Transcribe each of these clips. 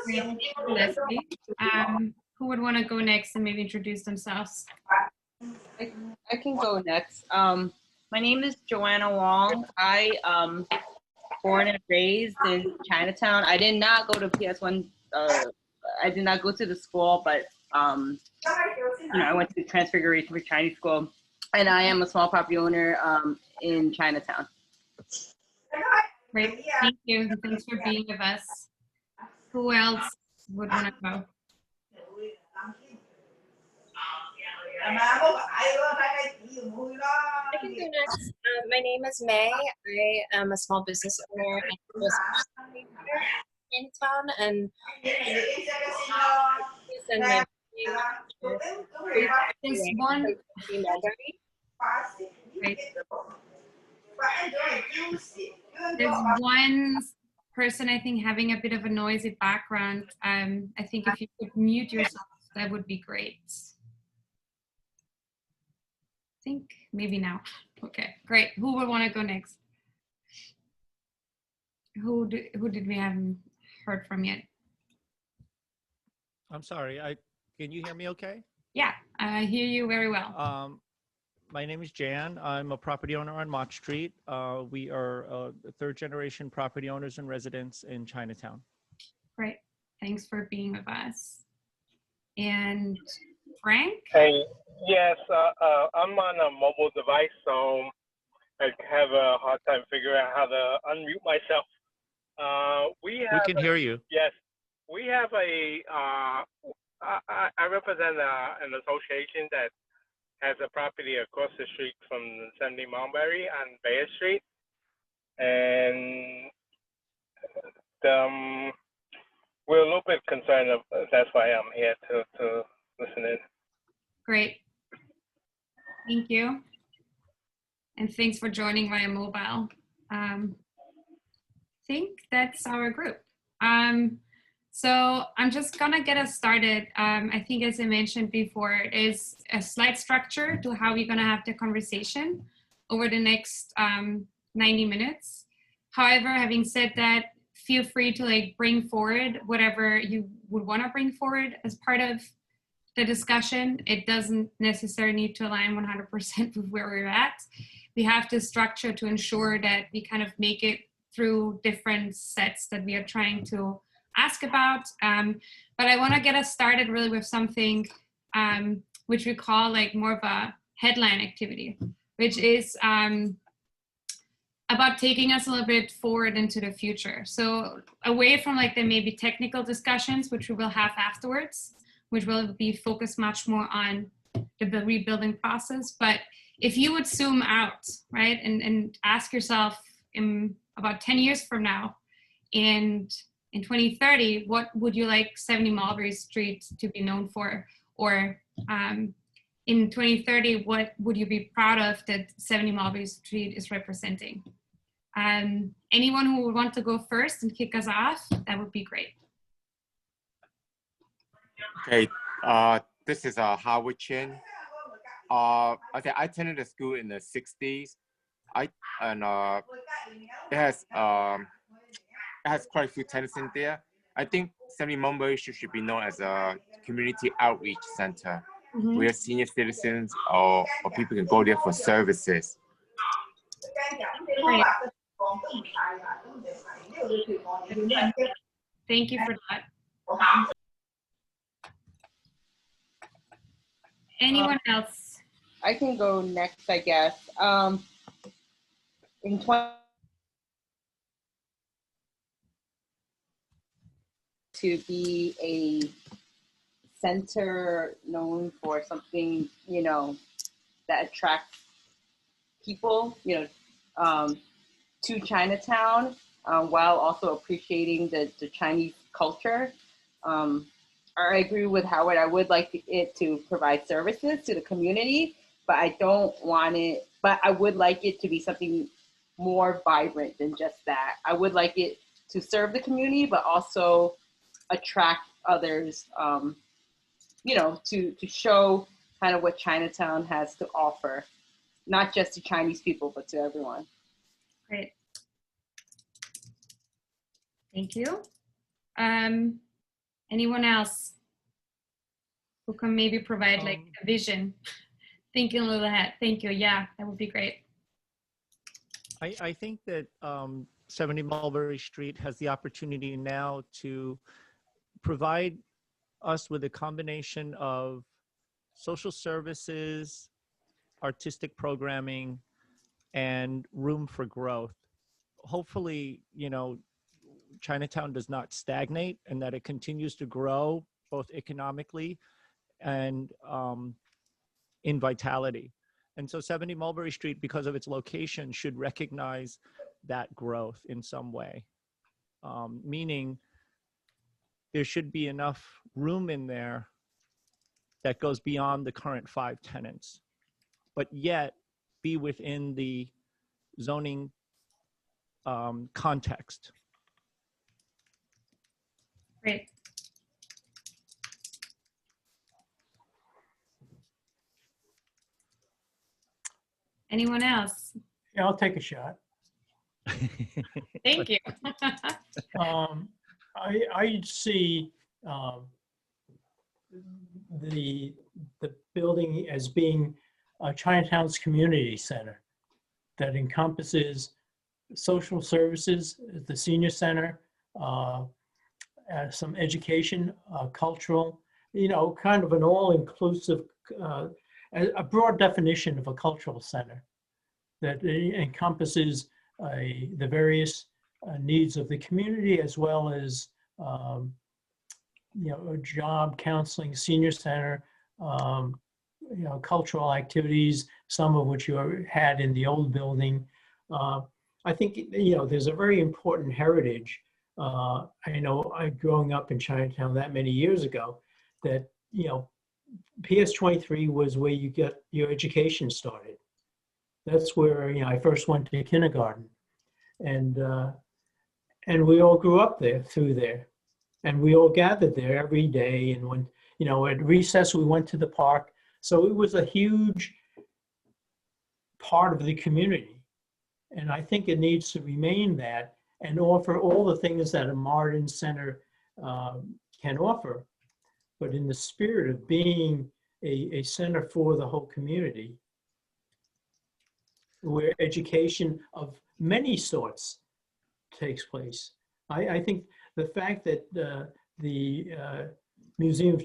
Great. Thank you, Leslie. Who would want to go next and maybe introduce themselves? I can go next. My name is Joanna Wong. I born and raised in Chinatown. I did not go to PS1. I did not go to the school, but I went to Transfiguration for Chinese school, and I am a small property owner in Chinatown. Great. Thank you. Thanks for being with us. Who else would want to go? I can go next. My name is May. I am a small business owner in town, and There's one. Right. There's one person, I think, having a bit of a noisy background. I think if you could mute yourself, that would be great. I think maybe now. Okay, great. Who would want to go next? Who did we haven't heard from yet? I'm sorry. Can you hear me okay? Yeah, I hear you very well. My name is Jan. I'm a property owner on Mott Street. We are third-generation property owners and residents in Chinatown. Great. Thanks for being with us. And Frank? Hey, yes, I'm on a mobile device, so I have a hard time figuring out how to unmute myself. We can hear you. Yes, we have I represent an association that has a property across the street from 70 Mulberry on Bay Street, and we're a little bit concerned. That's why I'm here to listen in. Great. Thank you. And thanks for joining via mobile. I think that's our group. So I'm just gonna get us started. I think as I mentioned before, it is a slight structure to how we're gonna have the conversation over the next 90 minutes. However, having said that, feel free to bring forward whatever you would wanna bring forward as part of the discussion. It doesn't necessarily need to align 100% with where we're at. We have to structure to ensure that we kind of make it through different sets that we are trying to ask about. But I want to get us started really with something which we call more of a headline activity, which is about taking us a little bit forward into the future. So away from the maybe technical discussions, which we will have afterwards, which will be focused much more on the rebuilding process. But if you would zoom out, right, and ask yourself in about 10 years from now, and in 2030, what would you like 70 Mulberry Street to be known for? Or in 2030, what would you be proud of that 70 Mulberry Street is representing? Anyone who would want to go first and kick us off, that would be great. Okay, this is Howard Chin. I attended the school in the 60s. It has quite a few tenants in there. I think 70 Mulberry should be known as a community outreach center where senior citizens or people can go there for services. Great. Thank you for that. Anyone else? I can go next, I guess. In to be a center known for something, that attracts people, to Chinatown, while also appreciating the Chinese culture. I agree with Howard. I would like it to provide services to the community, but I would like it to be something more vibrant than just that. I would like it to serve the community, but also attract others, to show kind of what Chinatown has to offer, not just to Chinese people, but to everyone. Great. Thank you. Anyone else who can maybe provide like a vision, thinking a little ahead? Thank you. Yeah, that would be great. I think that 70 Mulberry Street has the opportunity now to provide us with a combination of social services, artistic programming, and room for growth. Hopefully, you know, Chinatown does not stagnate and that it continues to grow both economically and in vitality. And so 70 Mulberry Street, because of its location, should recognize that growth in some way, meaning there should be enough room in there that goes beyond the current 5 tenants, but yet be within the zoning context. Great. Anyone else? Yeah, I'll take a shot. Thank you. I see the building as being Chinatown's community center that encompasses social services, the senior center, some education, cultural, you know, kind of an all-inclusive, a broad definition of a cultural center that encompasses the various needs of the community, as well as you know, job counseling, senior center, you know, cultural activities, some of which you had in the old building. I think, you know, there's a very important heritage. I know growing up in Chinatown that many years ago, that, you know, PS 23 was where you get your education started. That's where, you know, I first went to kindergarten, and we all grew up there, through there, and we all gathered there every day. And when, you know, at recess we went to the park, so it was a huge part of the community. And I think it needs to remain that and offer all the things that a modern center can offer, but in the spirit of being a center for the whole community, where education of many sorts takes place. I think the fact that the Museum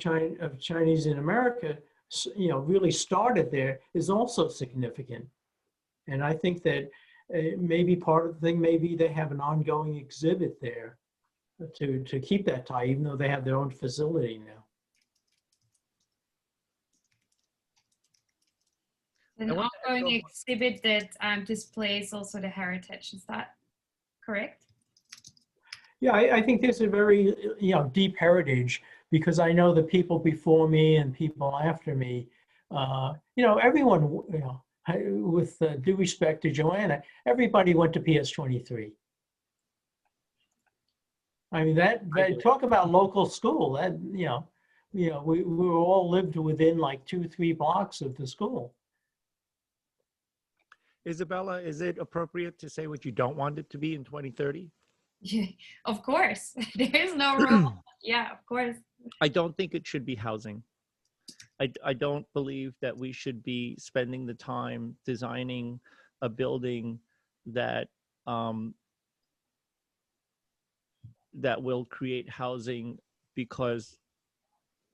of Chinese in America, you know, really started there is also significant. And I think that maybe part of the thing, maybe they have an ongoing exhibit there to keep that tie, even though they have their own facility now. An ongoing exhibit that displays also the heritage. Is that correct? Yeah, I think there's a very, you know, deep heritage, because I know the people before me and people after me, you know, everyone, you know, with due respect to Joanna, everybody went to PS 23. I mean, that talk about local school, that, you know, we were all lived within like 2-3 blocks of the school. Isabella, is it appropriate to say what you don't want it to be in 2030? Yeah, of course. There is no rule. Yeah, of course. I don't think it should be housing. I don't believe that we should be spending the time designing a building that that will create housing, because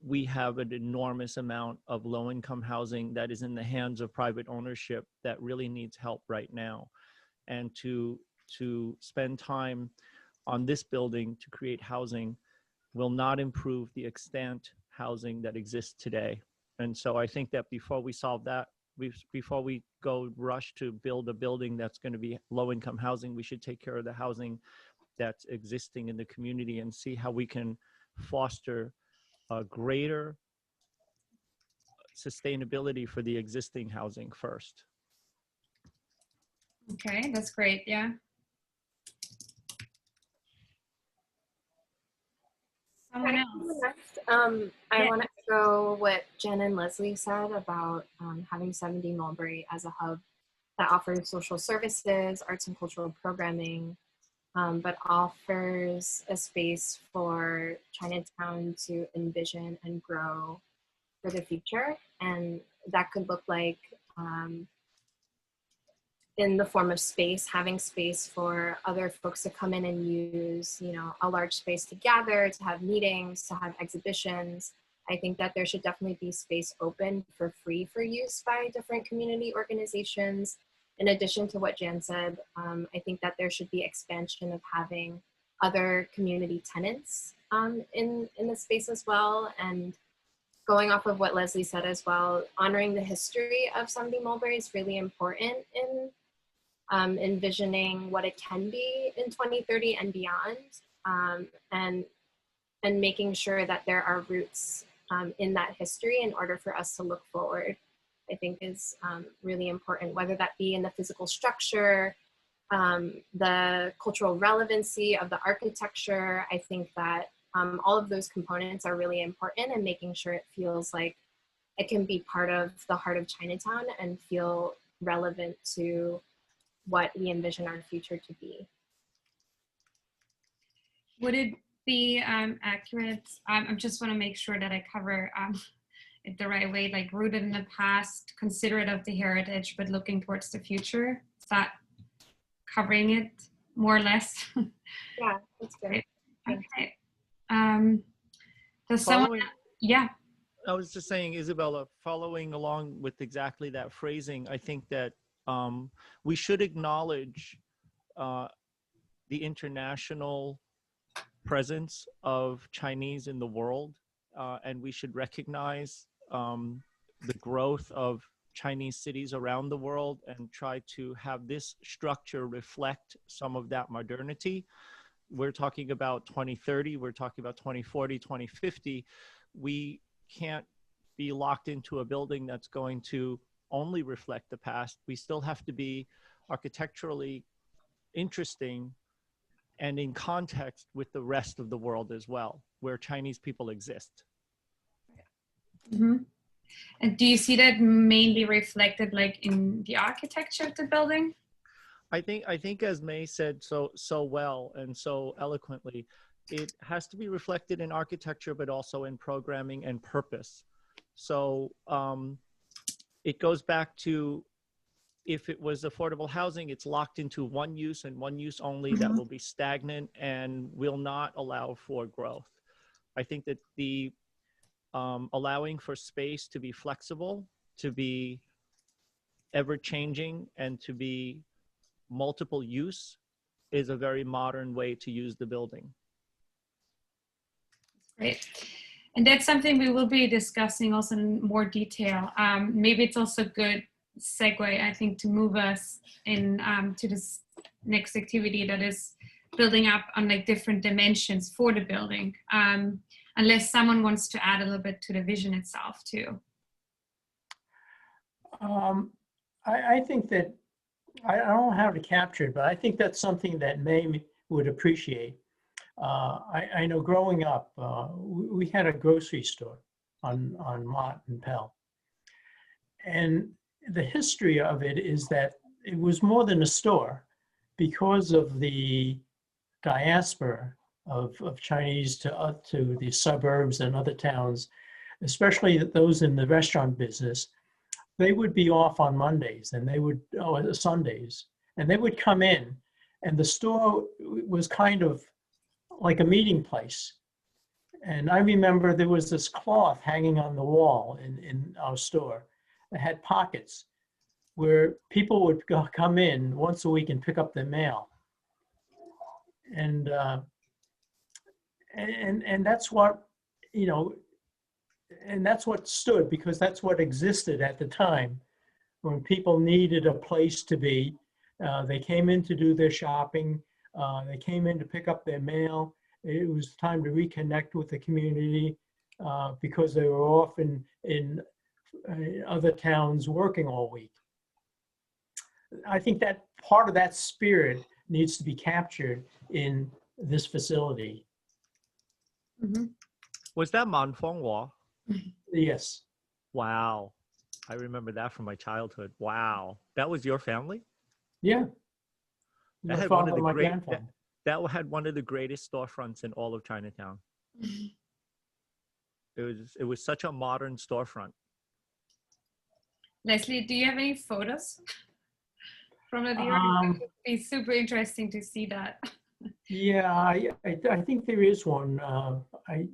we have an enormous amount of low-income housing that is in the hands of private ownership that really needs help right now. And to spend time on this building to create housing will not improve the extant housing that exists today. And so I think that before we solve that, before we go rush to build a building that's going to be low-income housing, we should take care of the housing that's existing in the community and see how we can foster a greater sustainability for the existing housing first. Okay, that's great. Yeah. Someone else. Next, I want to echo what Jen and Leslie said about having 70 Mulberry as a hub that offers social services, arts and cultural programming, but offers a space for Chinatown to envision and grow for the future. And that could look like in the form of space, having space for other folks to come in and use, you know, a large space to gather, to have meetings, to have exhibitions. I think that there should definitely be space open for free for use by different community organizations. In addition to what Jan said, I think that there should be expansion of having other community tenants in the space as well. And going off of what Leslie said as well, honoring the history of 70 Mulberry is really important in envisioning what it can be in 2030 and beyond, and making sure that there are roots in that history in order for us to look forward, I think is really important, whether that be in the physical structure, the cultural relevancy of the architecture. I think that all of those components are really important, and making sure it feels like it can be part of the heart of Chinatown and feel relevant to what we envision our future to be. Would it be accurate? I just want to make sure that I cover it the right way, like rooted in the past, considerate of the heritage, but looking towards the future. Is that covering it more or less? Yeah, that's good. Okay. Does someone, yeah. I was just saying, Isabella, following along with exactly that phrasing, I think that we should acknowledge the international presence of Chinese in the world, and we should recognize the growth of Chinese cities around the world and try to have this structure reflect some of that modernity. We're talking about 2030, we're talking about 2040, 2050. We can't be locked into a building that's going to only reflect the past. We still have to be architecturally interesting and in context with the rest of the world as well, where Chinese people exist. Mm-hmm. And do you see that mainly reflected like in the architecture of the building? I think as May said so well and so eloquently, it has to be reflected in architecture, but also in programming and purpose. So it goes back to, if it was affordable housing, it's locked into one use and one use only, that will be stagnant and will not allow for growth. I think that the allowing for space to be flexible, to be ever changing, and to be multiple use is a very modern way to use the building. Great. And that's something we will be discussing also in more detail. Maybe it's also good segue, I think, to move us in to this next activity that is building up on like different dimensions for the building, unless someone wants to add a little bit to the vision itself too. I think that, I don't know how to capture it, but I think that's something that May would appreciate. I know growing up, we had a grocery store on Mott and Pell. And the history of it is that it was more than a store because of the diaspora of Chinese to the suburbs and other towns, especially those in the restaurant business. They would be off on Mondays and they would, Sundays, and they would come in, and the store was kind of like a meeting place. And I remember there was this cloth hanging on the wall in our store that had pockets where people would come in once a week and pick up their mail. And that's what, you know, and that's what stood, because that's what existed at the time when people needed a place to be. They came in to do their shopping. They came in to pick up their mail. It was time to reconnect with the community because they were often in other towns working all week. I think that part of that spirit needs to be captured in this facility. Mm-hmm. Was that Manfengwa? Yes. Wow. I remember that from my childhood. Wow. That was your family? Yeah. That My had father, one of the my great, grandfather. that had one of the greatest storefronts in all of Chinatown. It was such a modern storefront. Leslie, do you have any photos from the year? It would be super interesting to see that. Yeah, I think there is one. I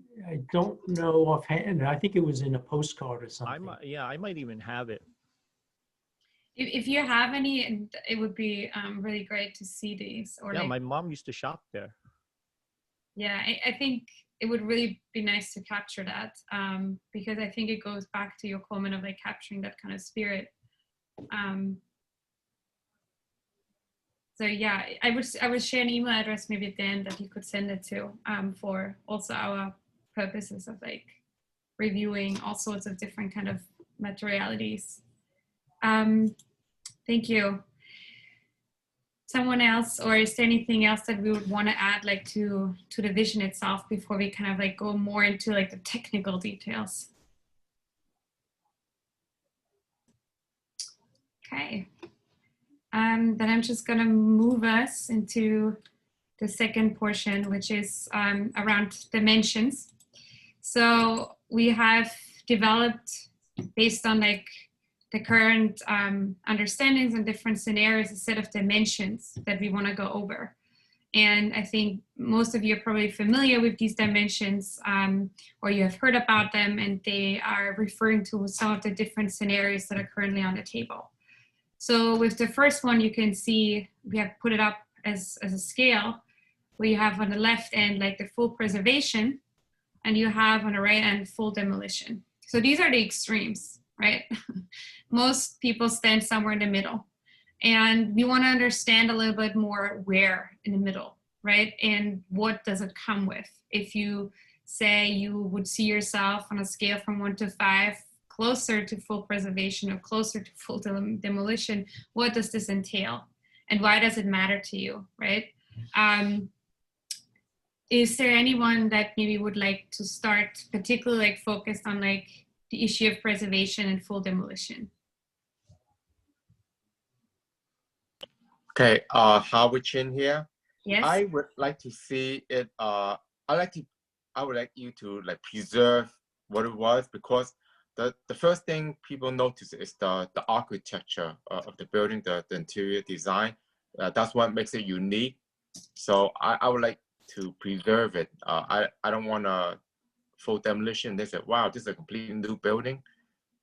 don't know offhand. I think it was in a postcard or something. I might even have it. If you have any, it would be really great to see these. Or Yeah, like, my mom used to shop there. yeah, I think it would really be nice to capture that because I think it goes back to your comment of like capturing that kind of spirit. So yeah, I would share an email address maybe at the end that you could send it to for also our purposes of like reviewing all sorts of different kind of materialities. Thank you. Someone else, or is there anything else that we would want to add like to the vision itself before we kind of like go more into like the technical details? Okay. Then I'm just going to move us into the second portion, which is around dimensions. So we have developed, based on like the current understandings and different scenarios, a set of dimensions that we want to go over. And I think most of you are probably familiar with these dimensions, or you have heard about them, and they are referring to some of the different scenarios that are currently on the table. So with the first one, you can see we have put it up as a scale, where you have on the left end like the full preservation, and you have on the right end full demolition. So these are the extremes, right? Most people stand somewhere in the middle. And we want to understand a little bit more where in the middle, right? And what does it come with? If you say you would see yourself on a scale from 1 to 5, closer to full preservation or closer to full demolition, what does this entail? And why does it matter to you, right? Is there anyone that maybe would like to start particularly like focused on like the issue of preservation and full demolition? Okay, Howard Chin here. Yes. I would like to see it. I would like you to like preserve what it was, because the first thing people notice is the architecture of the building, the interior design. That's what makes it unique. So I would like to preserve it. I don't want a full demolition. They said, wow, this is a completely new building.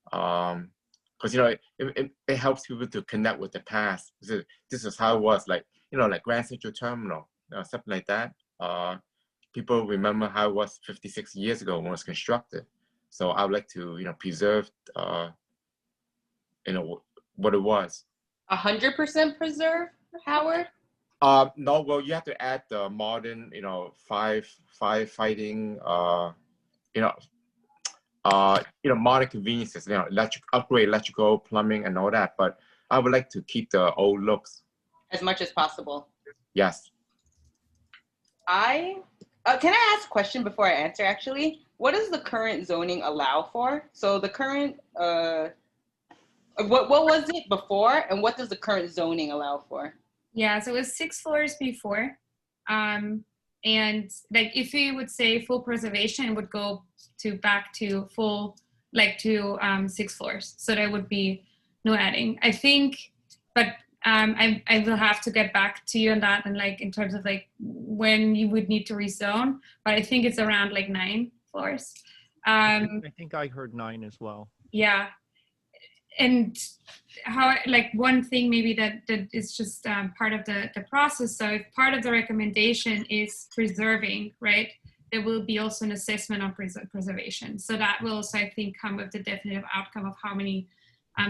Because, you know, it helps people to connect with the past. This is how it was, like, you know, like Grand Central Terminal, something like that. People remember how it was 56 years ago when it was constructed. So I would like to, you know, preserve, you know, what it was. 100% preserve, Howard? No, well, you have to add the modern, you know, firefighting, you know, modern conveniences, you know, upgrade electrical, plumbing, and all that. But I would like to keep the old looks. As much as possible. Yes. Can I ask a question before I answer, actually? What does the current zoning allow for? So the current, what was it before, and what does the current zoning allow for? Yeah, so it was 6 floors before. And like if we would say full preservation, it would go back to full, like to 6 floors. So there would be no adding, I think, but I will have to get back to you on that, and like in terms of like when you would need to rezone, but I think it's around like 9 floors. I think I heard 9 as well. Yeah. And how, like one thing maybe that is just part of the process. So if part of the recommendation is preserving, right, there will be also an assessment on preservation. So that will also, I think, come with the definitive outcome of how many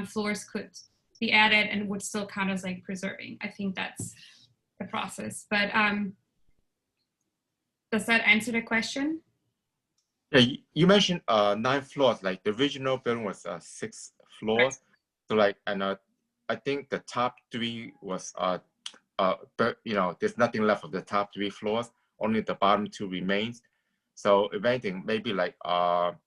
floors could be added and would still count as like preserving. I think that's the process. But does that answer the question? Yeah, you mentioned 9 floors. Like the original building was 6 floors. Right. So like, and I think the top 3 was but you know, there's nothing left of the top 3 floors. Only the bottom 2 remains. So if anything, maybe like 4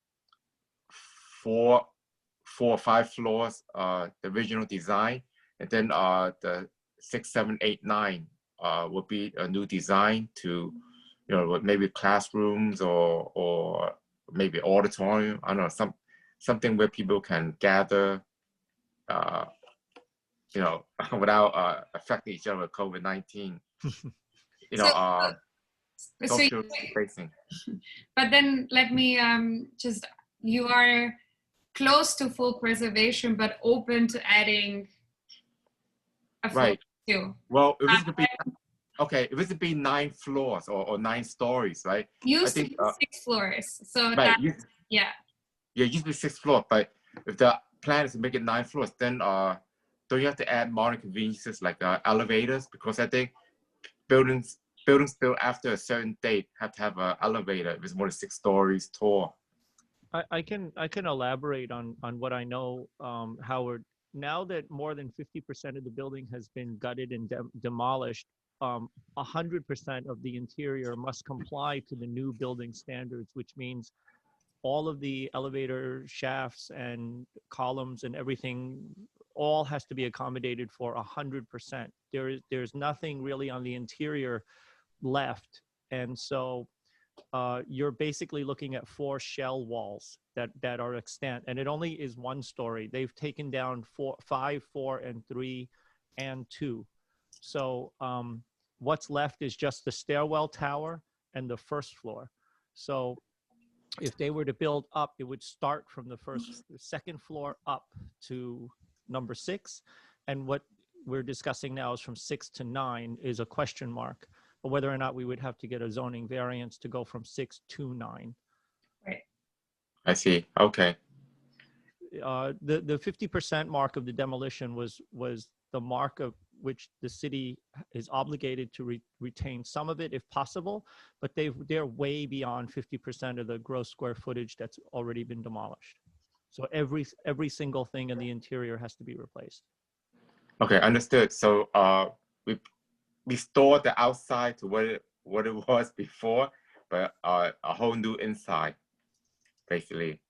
or 5 floors, the original design, and then the 6, 7, 8, 9 would be a new design to, maybe classrooms or maybe auditorium. I don't know, something where people can gather, without affecting each other with COVID-19. Social spacing. But then let me you are close to full preservation, but open to adding a floor Right. too. Well, if it could be 9 floors or 9 stories, right? Used to be 6 floors. So right. that, Yeah, used to be 6 floors, but if the plan is to make it 9 floors, then don't you have to add modern conveniences like elevators? Because I think buildings built after a certain date have to have an elevator if it's more than 6 stories tall. I can elaborate on what I know, Howard. Now that more than 50% of the building has been gutted and demolished, 100% of the interior must comply to the new building standards, which means all of the elevator shafts and columns and everything all has to be accommodated for 100%. There's nothing really on the interior left, and so you're basically looking at 4 shell walls that are extant, and it only is 1 story. They've taken down 5, 4, and 3, and 2. So what's left is just the stairwell tower and the first floor. So if they were to build up, it would start from the second floor up to number 6, and what we're discussing now is from 6 to 9 is a question mark, but whether or not we would have to get a zoning variance to go from 6 to 9. Right. I see. Okay. The 50% mark of the demolition was the mark of which the city is obligated to retain some of it if possible, but they're way beyond 50% of the gross square footage that's already been demolished. So every single thing in the interior has to be replaced. Okay, understood. So we restored the outside to what it was before, but a whole new inside, basically.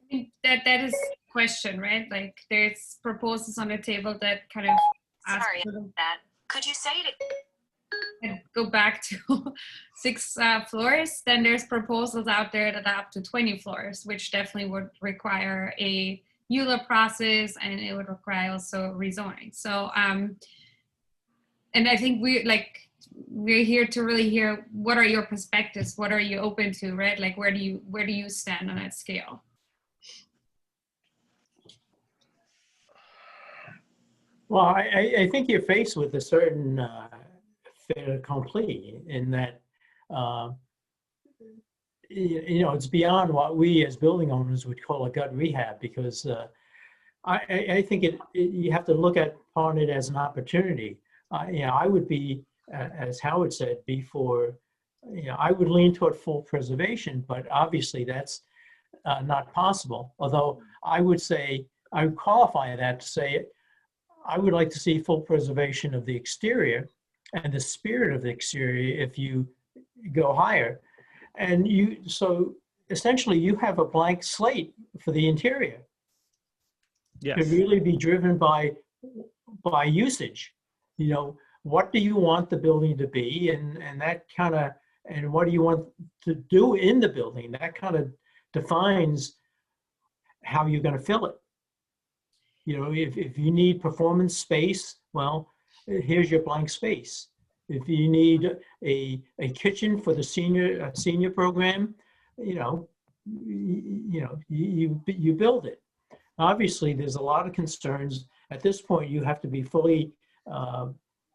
I think that is the question, right? Like there's proposals on the table that kind of Sorry about that. Could you say it and go back to 6 floors. Then there's proposals out there that are up to 20 floors, which definitely would require a EULA process, and it would require also rezoning. So, and I think we're here to really hear what are your perspectives, what are you open to, right? Like where do you stand on that scale? Well, I think you're faced with a certain fait accompli in that, it's beyond what we as building owners would call a gut rehab, because I think you have to look upon it as an opportunity. I would be, as Howard said, I would lean toward full preservation, but obviously that's not possible. Although I would qualify that to say, I would like to see full preservation of the exterior and the spirit of the exterior if you go higher. And so essentially you have a blank slate for the interior. Yes. To really be driven by usage. What do you want the building to be, and that kind of, and what do you want to do in the building? That kind of defines how you're going to fill it. If you need performance space, well, here's your blank space. If you need a kitchen for the senior program, you build it. Obviously, there's a lot of concerns. At this point, you have to be fully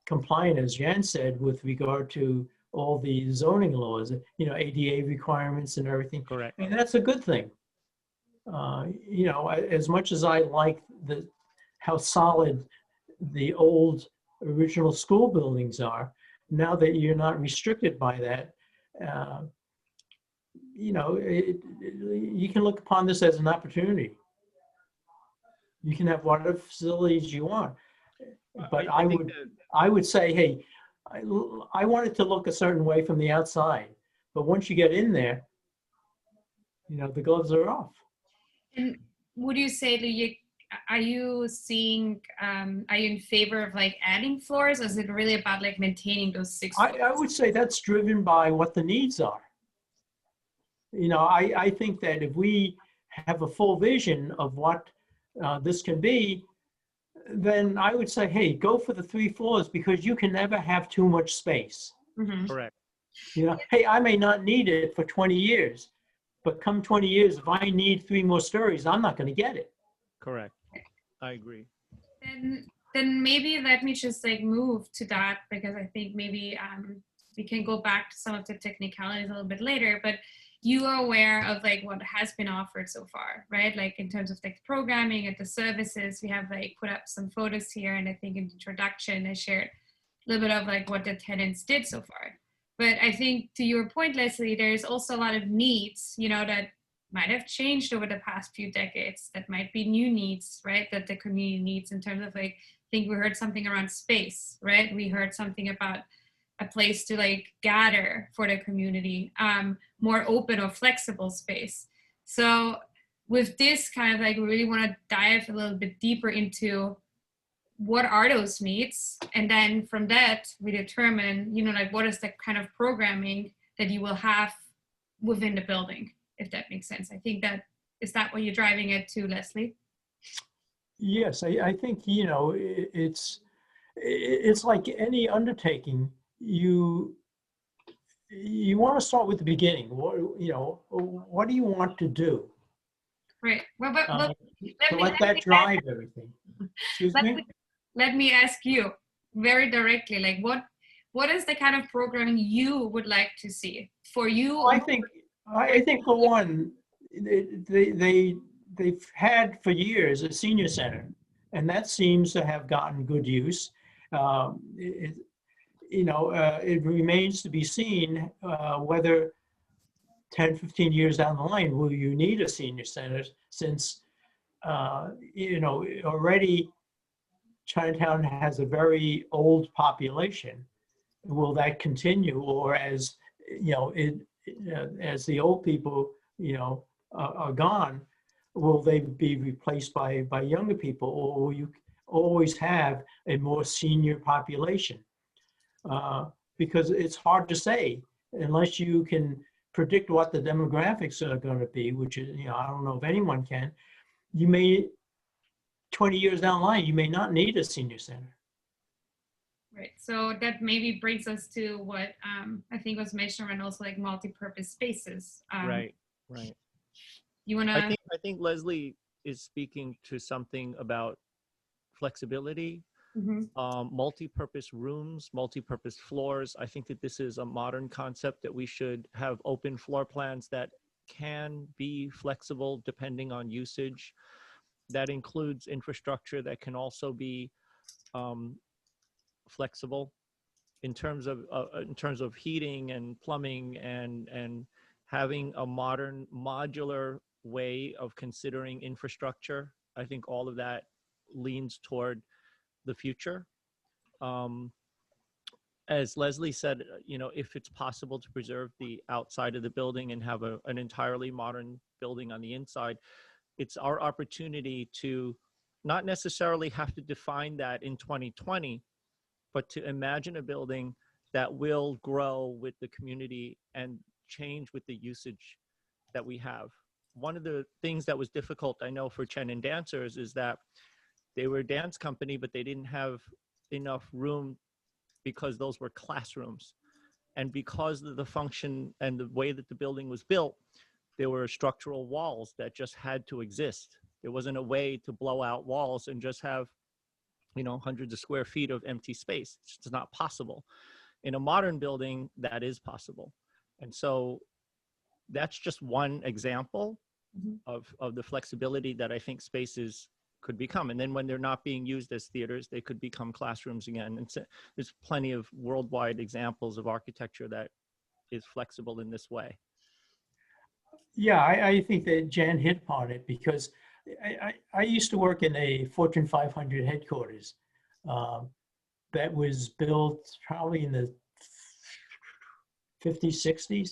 compliant, as Jan said, with regard to all the zoning laws, ADA requirements and everything. Correct. And that's a good thing. As much as I like how solid the old original school buildings are, now that you're not restricted by that, you can look upon this as an opportunity. You can have whatever facilities you want, but I would say, hey, I want it to look a certain way from the outside, but once you get in there, the gloves are off. And would you say that are you seeing, are you in favor of like adding floors, or is it really about like maintaining those 6 floors? I would say that's driven by what the needs are. You know, I think that if we have a full vision of what this can be, then I would say, hey, go for the 3 floors, because you can never have too much space. Mhm. Correct. You know, hey, I may not need it for 20 years, but come 20 years, if I need 3 more stories, I'm not going to get it. Correct. I agree. Then maybe let me just like move to that, because I think maybe we can go back to some of the technicalities a little bit later, but you are aware of like what has been offered so far, right? Like in terms of like programming and the services, we have like put up some photos here, and I think in the introduction I shared a little bit of like what the tenants did so far. But I think to your point, Leslie, there's also a lot of needs, you know, that might have changed over the past few decades, that might be new needs, right? That the community needs in terms of like, I think we heard something around space, right? We heard something about a place to like gather for the community, more open or flexible space. So with this kind of like, we really want to dive a little bit deeper into what are those needs, and then from that we determine, you know, like what is the kind of programming that you will have within the building, if that makes sense. I think that is that what you're driving at to, Leslie? Yes, I think, you know, it's like any undertaking. You want to start with the beginning. What, you know, what do you want to do? Right. Well, but to let that drive everything. Excuse me? Let me ask you very directly, like what is the kind of programming you would like to see for you? I think for one, they've had for years a senior center, and that seems to have gotten good use. It remains to be seen whether 10, 15 years down the line, will you need a senior center, since, already Chinatown has a very old population. Will that continue, or as, as the old people, are gone, will they be replaced by younger people, or will you always have a more senior population? Because it's hard to say unless you can predict what the demographics are going to be, which is, I don't know if anyone can. You may, 20 years down the line, you may not need a senior center. Right. So that maybe brings us to what I think was mentioned, and also like multi-purpose spaces. Right. You want to? I think Leslie is speaking to something about flexibility, multi-purpose rooms, multi-purpose floors. I think that this is a modern concept, that we should have open floor plans that can be flexible depending on usage. That includes infrastructure that can also be flexible in terms of heating and plumbing, and having a modern modular way of considering infrastructure. I think all of that leans toward the future. As Leslie said, if it's possible to preserve the outside of the building and have an entirely modern building on the inside, it's our opportunity to not necessarily have to define that in 2020, but to imagine a building that will grow with the community and change with the usage that we have. One of the things that was difficult, I know, for Chen and Dancers is that they were a dance company, but they didn't have enough room because those were classrooms. And because of the function and the way that the building was built, there were structural walls that just had to exist. There wasn't a way to blow out walls and just have, hundreds of square feet of empty space. It's just not possible. In a modern building, that is possible. And so that's just one example of the flexibility that I think spaces could become. And then when they're not being used as theaters, they could become classrooms again. And so there's plenty of worldwide examples of architecture that is flexible in this way. Yeah, I think that Jan hit upon it, because I used to work in a Fortune 500 headquarters that was built probably in the 50s, 60s.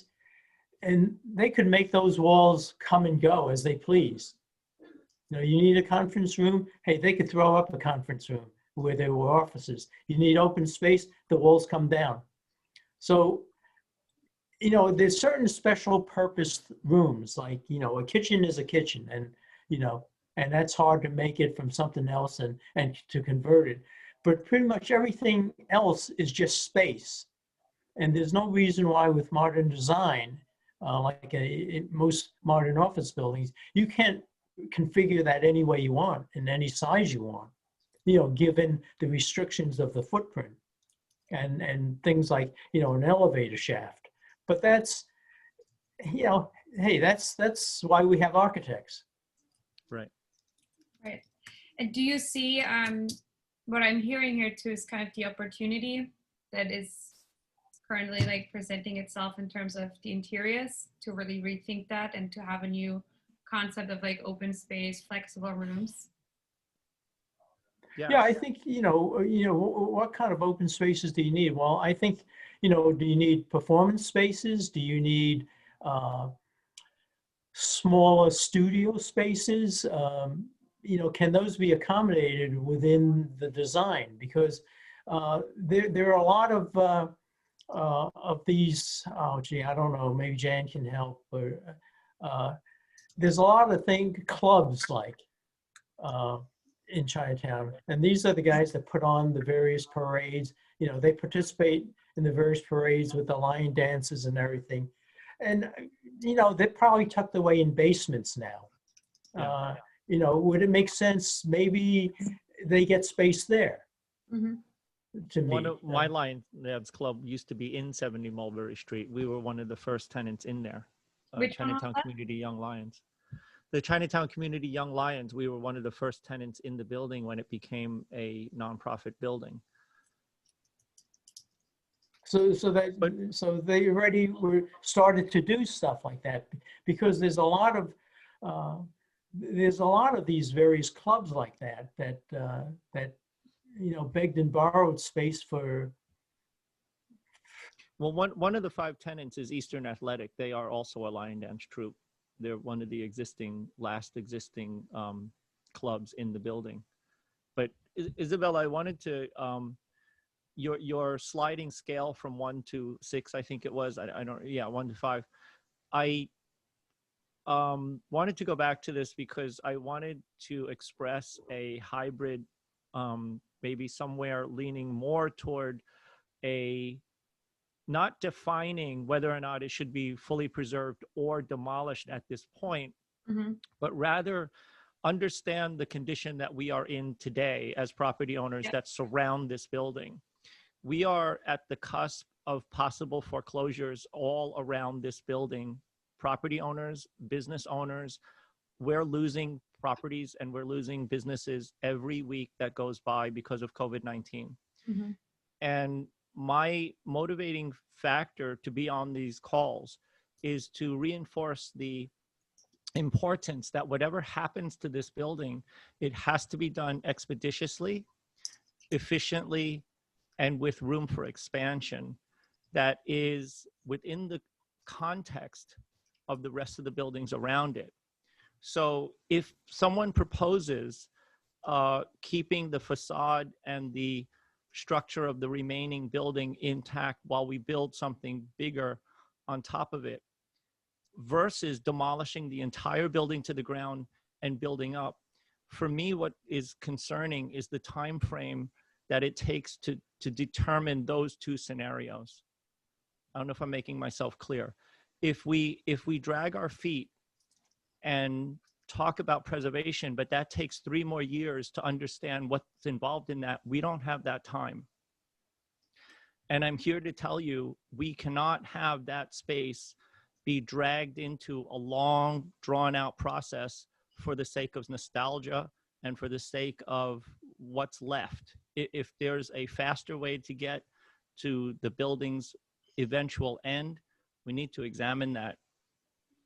And they could make those walls come and go as they please. You know, you need a conference room. Hey, they could throw up a conference room where there were offices. You need open space, the walls come down. So, you know, there's certain special purpose rooms, like, you know, a kitchen is a kitchen, and, you know, and that's hard to make it from something else and to convert it. But pretty much everything else is just space. And there's no reason why with modern design, in most modern office buildings, you can't configure that any way you want, in any size you want, you know, given the restrictions of the footprint and things like, you know, an elevator shaft. But that's, you know, hey, that's why we have architects. Right. Right. And do you see what I'm hearing here too is kind of the opportunity that is currently like presenting itself in terms of the interiors to really rethink that and to have a new concept of like open space, flexible rooms? Yeah, I think, you know, what kind of open spaces do you need? Well, I think, you know, do you need performance spaces? Do you need smaller studio spaces? You know, can those be accommodated within the design? Because there are a lot of these, oh gee, I don't know, maybe Jan can help, but there's a lot of clubs like in Chinatown, and these are the guys that put on the various parades. You know, they participate in the various parades with the line dances and everything. And, you know, they're probably tucked away in basements now. You know, would it make sense? Maybe they get space there. Mm-hmm. To One me. of my Lion Dance Club used to be in 70 Mulberry Street. We were one of the first tenants in there. Which one was Chinatown that? Community Young Lions. The Chinatown Community Young Lions, we were one of the first tenants in the building when it became a nonprofit building. So they already were started to do stuff like that, because there's a lot of these various clubs like that you know, begged and borrowed space for. Well, one of the 5 tenants is Eastern Athletic. They are also a Lion Dance troupe. They're one of the last existing clubs in the building. But Isabel, I wanted to, your sliding scale from 1 to 6, I think it was, I don't, yeah, 1 to 5. I wanted to go back to this because I wanted to express a hybrid, maybe somewhere leaning more toward not defining whether or not it should be fully preserved or demolished at this point, Mm-hmm. but rather understand the condition that we are in today as property owners that surround this building. We are at the cusp of possible foreclosures all around this building. Property owners, business owners, we're losing properties and we're losing businesses every week that goes by because of COVID-19. Mm-hmm. And my motivating factor to be on these calls is to reinforce the importance that whatever happens to this building, it has to be done expeditiously, efficiently, and with room for expansion that is within the context of the rest of the buildings around it. So if someone proposes keeping the facade and the structure of the remaining building intact while we build something bigger on top of it, versus demolishing the entire building to the ground and building up, for me, what is concerning is the time frame that it takes to determine those 2 scenarios. I don't know if I'm making myself clear. If we drag our feet and talk about preservation, but that takes 3 more years to understand what's involved in that, we don't have that time. And I'm here to tell you, we cannot have that space be dragged into a long, drawn-out process for the sake of nostalgia and for the sake of what's left. If there's a faster way to get to the building's eventual end, we need to examine that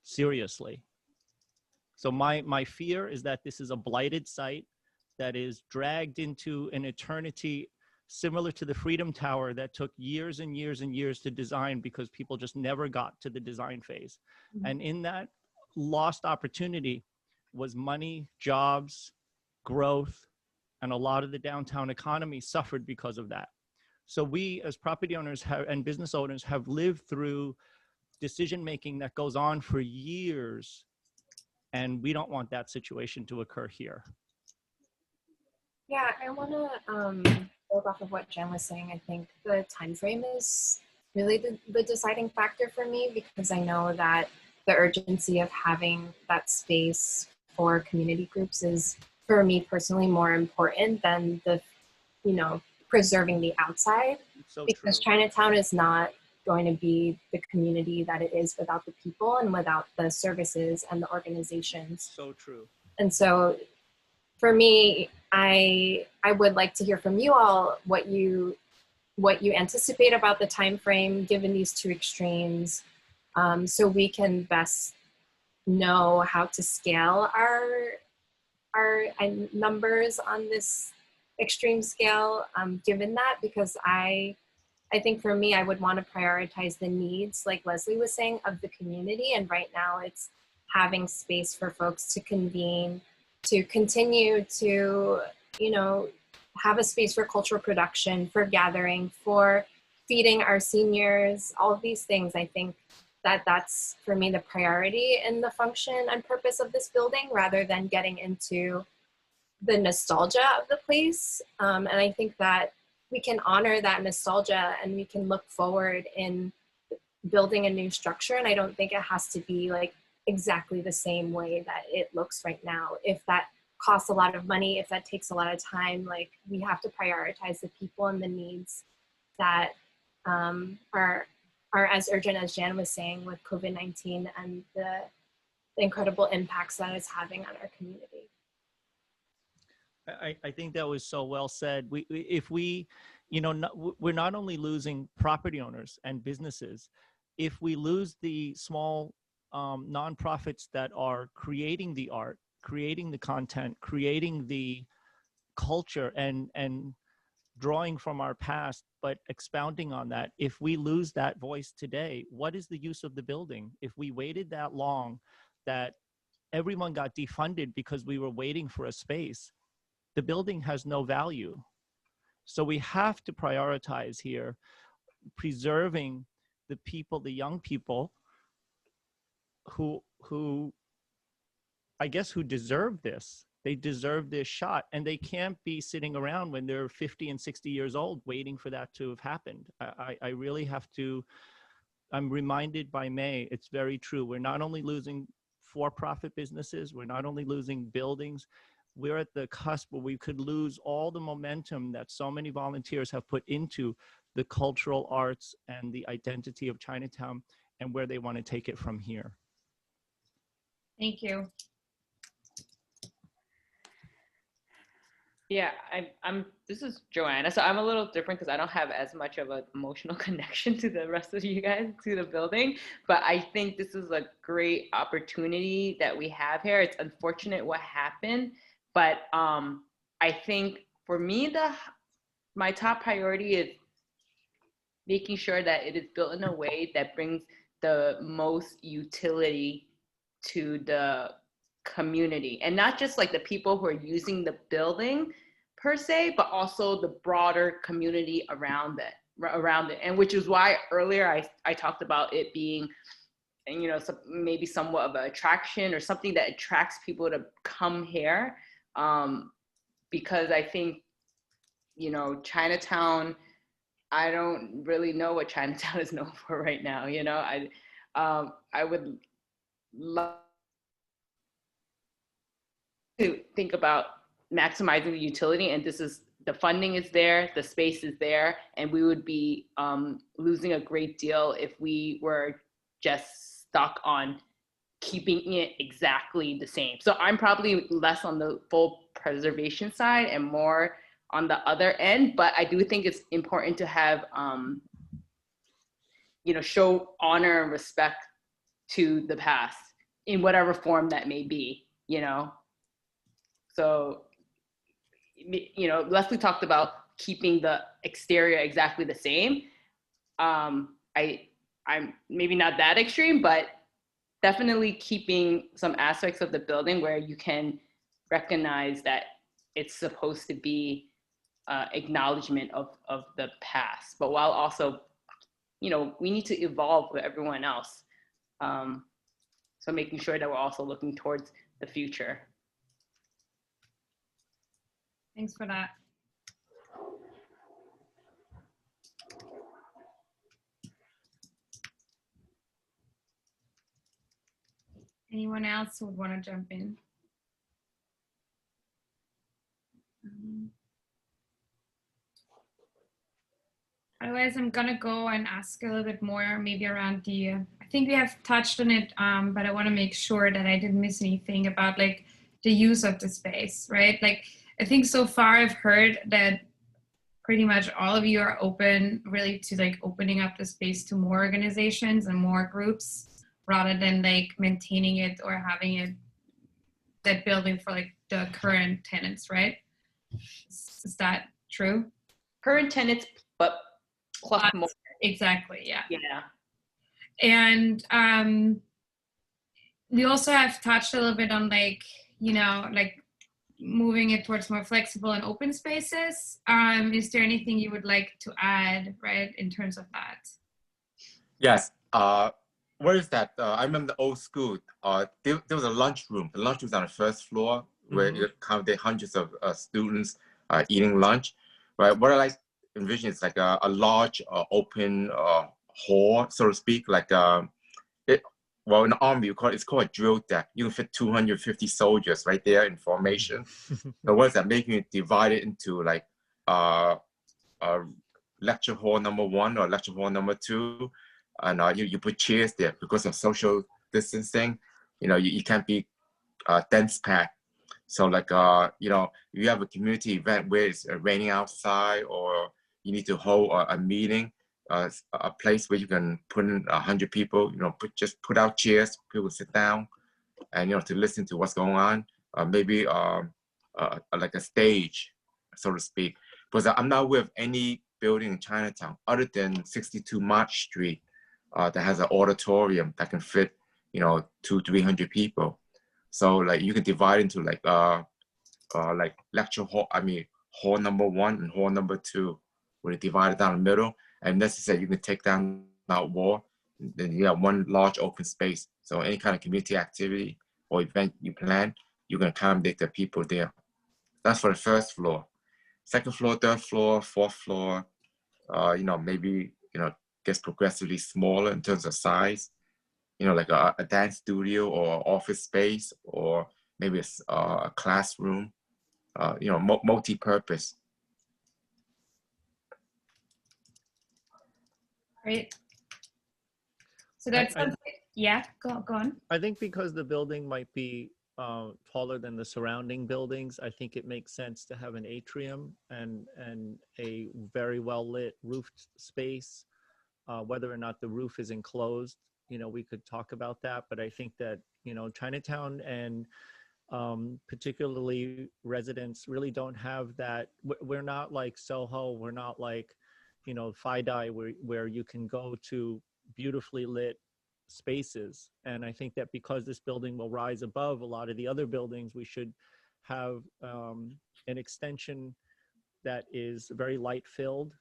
seriously. So my fear is that this is a blighted site that is dragged into an eternity similar to the Freedom Tower that took years and years and years to design because people just never got to the design phase. Mm-hmm. And in that lost opportunity, was money, jobs, growth, and a lot of the downtown economy suffered because of that. So we as property owners and business owners have lived through decision-making that goes on for years, and we don't want that situation to occur here. Yeah, I want to build off of what Jen was saying. I think the time frame is really the deciding factor for me, because I know that the urgency of having that space for community groups is, for me personally, more important than the, preserving the outside. So because true. Chinatown is not going to be the community that it is without the people and without the services and the organizations. So true. And so for me, I would like to hear from you all what you anticipate about the time frame given these two extremes, so we can best know how to scale our numbers on this extreme scale, given that, because I think for me, I would want to prioritize the needs, like Leslie was saying, of the community. And right now it's having space for folks to convene, to continue to, have a space for cultural production, for gathering, for feeding our seniors, all of these things. I think that's for me the priority in the function and purpose of this building, rather than getting into the nostalgia of the place. And I think that we can honor that nostalgia and we can look forward in building a new structure. And I don't think it has to be like exactly the same way that it looks right now. If that costs a lot of money, if that takes a lot of time, like, we have to prioritize the people and the needs that are as urgent as Jan was saying with COVID-19 and the incredible impacts that it's having on our community. I think that was so well said. We're not only losing property owners and businesses, if we lose the small nonprofits that are creating the art, creating the content, creating the culture, and drawing from our past, but expounding on that, if we lose that voice today, what is the use of the building? If we waited that long, that everyone got defunded because we were waiting for a space, the building has no value. So we have to prioritize here, preserving the people, the young people who I guess who deserve this. They deserve this shot, and they can't be sitting around when they're 50 and 60 years old waiting for that to have happened. I really have to, I'm reminded by May, it's very true. We're not only losing for-profit businesses, we're not only losing buildings, we're at the cusp where we could lose all the momentum that so many volunteers have put into the cultural arts and the identity of Chinatown, and where they want to take it from here. Thank you. Yeah, this is Joanna. So I'm a little different because I don't have as much of an emotional connection to the rest of you guys, to the building. But I think this is a great opportunity that we have here. It's unfortunate what happened, but I think for me, my top priority is making sure that it is built in a way that brings the most utility to the community, and not just like the people who are using the building per se, but also the broader community around it. And which is why earlier I talked about it being, maybe somewhat of an attraction or something that attracts people to come here, because I think, Chinatown, I don't really know what Chinatown is known for right now. I would love to think about maximizing the utility, and the funding is there, the space is there, and we would be losing a great deal if we were just stuck on keeping it exactly the same. So I'm probably less on the full preservation side and more on the other end, but I do think it's important to have, show honor and respect to the past in whatever form that may be, So, Leslie talked about keeping the exterior exactly the same. I'm maybe not that extreme, but definitely keeping some aspects of the building where you can recognize that it's supposed to be acknowledgement of the past, but while also, you know, we need to evolve with everyone else. So making sure that we're also looking towards the future. Thanks for that. Anyone else who would want to jump in? Otherwise, I'm gonna go and ask a little bit more, maybe around the, I think we have touched on it, but I want to make sure that I didn't miss anything about like the use of the space, right? Like, I think so far I've heard that pretty much all of you are open really to like opening up the space to more organizations and more groups rather than like maintaining it or having it, that building for like the current tenants, right? Is that true? Current tenants, but plus more. Exactly, yeah. Yeah. And we also have touched a little bit on like, you know, like moving it towards more flexible and open spaces. Is there anything you would like to add, right, in terms of that? Yes. Where is that? I remember the old school. There was a lunchroom. The lunch was on the first floor where you accommodate hundreds of students eating lunch. Right. What I like envision is like a large open hall, so to speak. Like well, in the army, it's called a drill deck. You can fit 250 soldiers right there in formation. So what is that? Making it divided into like lecture hall number 1 or lecture hall number 2. And you put chairs there because of social distancing. You know, you can't be dense packed. So like, you know, you have a community event where it's raining outside, or you need to hold a meeting, a place where you can put in 100 people, you know, just put out chairs, people sit down and, you know, to listen to what's going on. Maybe like a stage, so to speak. Because I'm not aware of any building in Chinatown other than 62 March Street that has an auditorium that can fit, you know, 200-300 people. So like you can divide into like lecture hall, hall number 1 and hall number 2, where they divide it down the middle. And necessarily you can take down that wall, then you have one large open space. So any kind of community activity or event you plan, you can accommodate the people there. That's for the first floor. Second floor, third floor, fourth floor, you know, maybe, you know, gets progressively smaller in terms of size, you know, like a dance studio or office space, or maybe a classroom, you know, multi-purpose. Great. So that's something, yeah, go on. I think because the building might be taller than the surrounding buildings, I think it makes sense to have an atrium and a very well lit roofed space. Whether or not the roof is enclosed, you know, we could talk about that. But I think that, you know, Chinatown and particularly residents really don't have that. We're not like Soho. We're not like, you know, FiDi where you can go to beautifully lit spaces. And I think that because this building will rise above a lot of the other buildings, we should have an extension that is very light filled.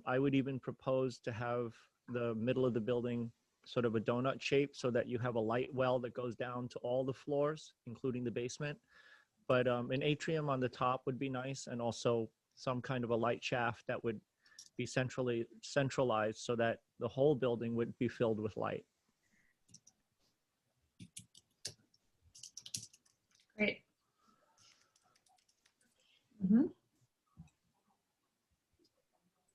I would even propose to have the middle of the building sort of a donut shape so that you have a light well that goes down to all the floors, including the basement. But an atrium on the top would be nice, and also some kind of a light shaft that would be centralized so that the whole building would be filled with light. Great.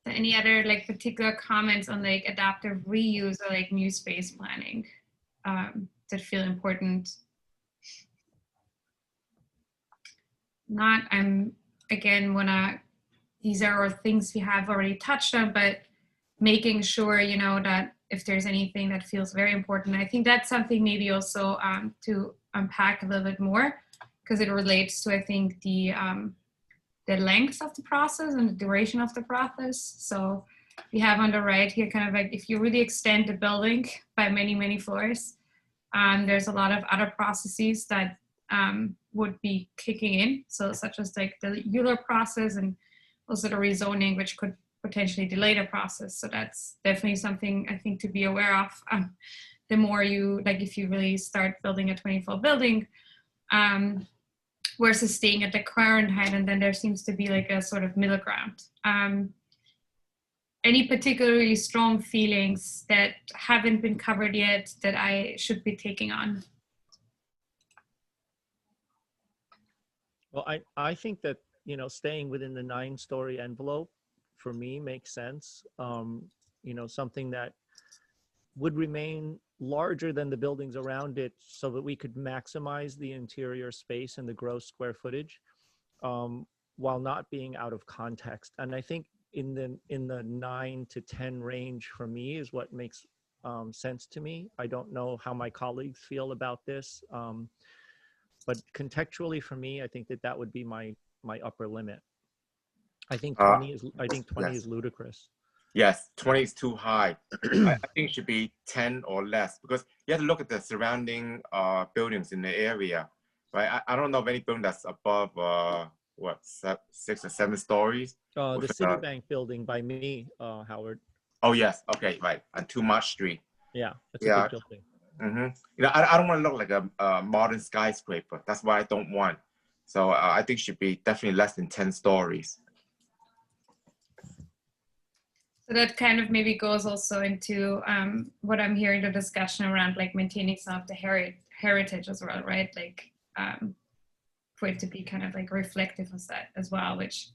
So any other like particular comments on like adaptive reuse or like new space planning that feel important? Not, I'm again these are things we have already touched on, but making sure, you know, that if there's anything that feels very important, I think that's something maybe also to unpack a little bit more, because it relates to, I think, the length of the process and the duration of the process. So we have on the right here kind of like if you really extend the building by many, many floors, There's a lot of other processes that would be kicking in, so such as like the Euler process and also the rezoning, which could potentially delay the process. So that's definitely something I think to be aware of. The more you, like if you really start building a 20-floor building, versus staying at the current height, and then there seems to be like a sort of middle ground. Any particularly strong feelings that haven't been covered yet that I should be taking on? Well, I think that, you know, staying within the 9-story envelope for me makes sense. You know, something that would remain larger than the buildings around it so that we could maximize the interior space and the gross square footage while not being out of context. And I think in the 9 to 10 range for me is what makes sense to me. I don't know how my colleagues feel about this, but contextually for me, I think that would be my upper limit. I think 20 is ludicrous. Yes, 20 is too high. I think it should be 10 or less, because you have to look at the surrounding buildings in the area, right? I don't know of any building that's above, what, 6 or 7 stories? The Citibank building by me, Howard. Oh, yes. Okay, right. On Too Much Street. Yeah, it's a big building. You know, I don't want to look like a modern skyscraper. That's what I don't want. So I think it should be definitely less than 10 stories. So that kind of maybe goes also into what I'm hearing the discussion around, like maintaining some of the heritage as well, right? Like for it to be kind of like reflective of that as well, which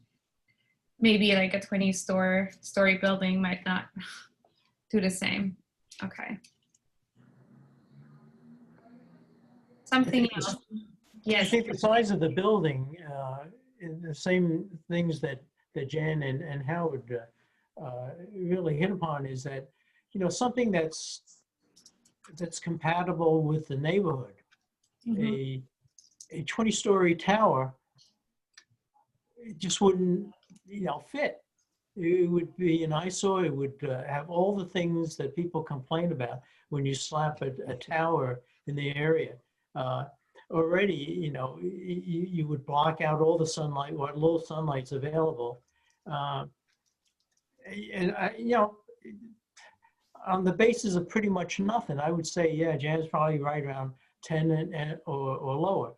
maybe like a 20-story building might not do the same. Okay. Something else. Yes. I think the size of the building, the same things that Jen and Howard really hit upon is that, you know, something that's compatible with the neighborhood. A 20-story tower, it just wouldn't, you know, fit. It would be an eyesore. It would have all the things that people complain about when you slap a tower in the area. Already, you know, you would block out all the sunlight, what little sunlight's available. And you know, on the basis of pretty much nothing, I would say, yeah, Jan's probably right around 10 or lower.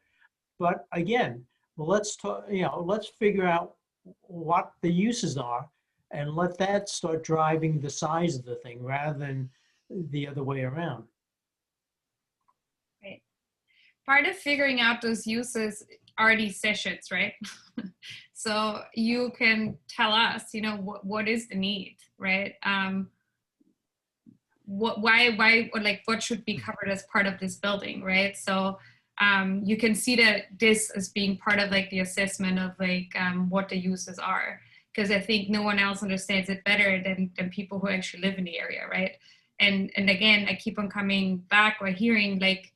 But again, well, let's talk, you know, let's figure out what the uses are and let that start driving the size of the thing rather than the other way around. Right. Part of figuring out those uses are these sessions, right? So you can tell us, you know, what is the need, right? Why, or like what should be covered as part of this building, right? So you can see that this as being part of like the assessment of like what the uses are, because I think no one else understands it better than people who actually live in the area, right? And again, I keep on coming back or hearing like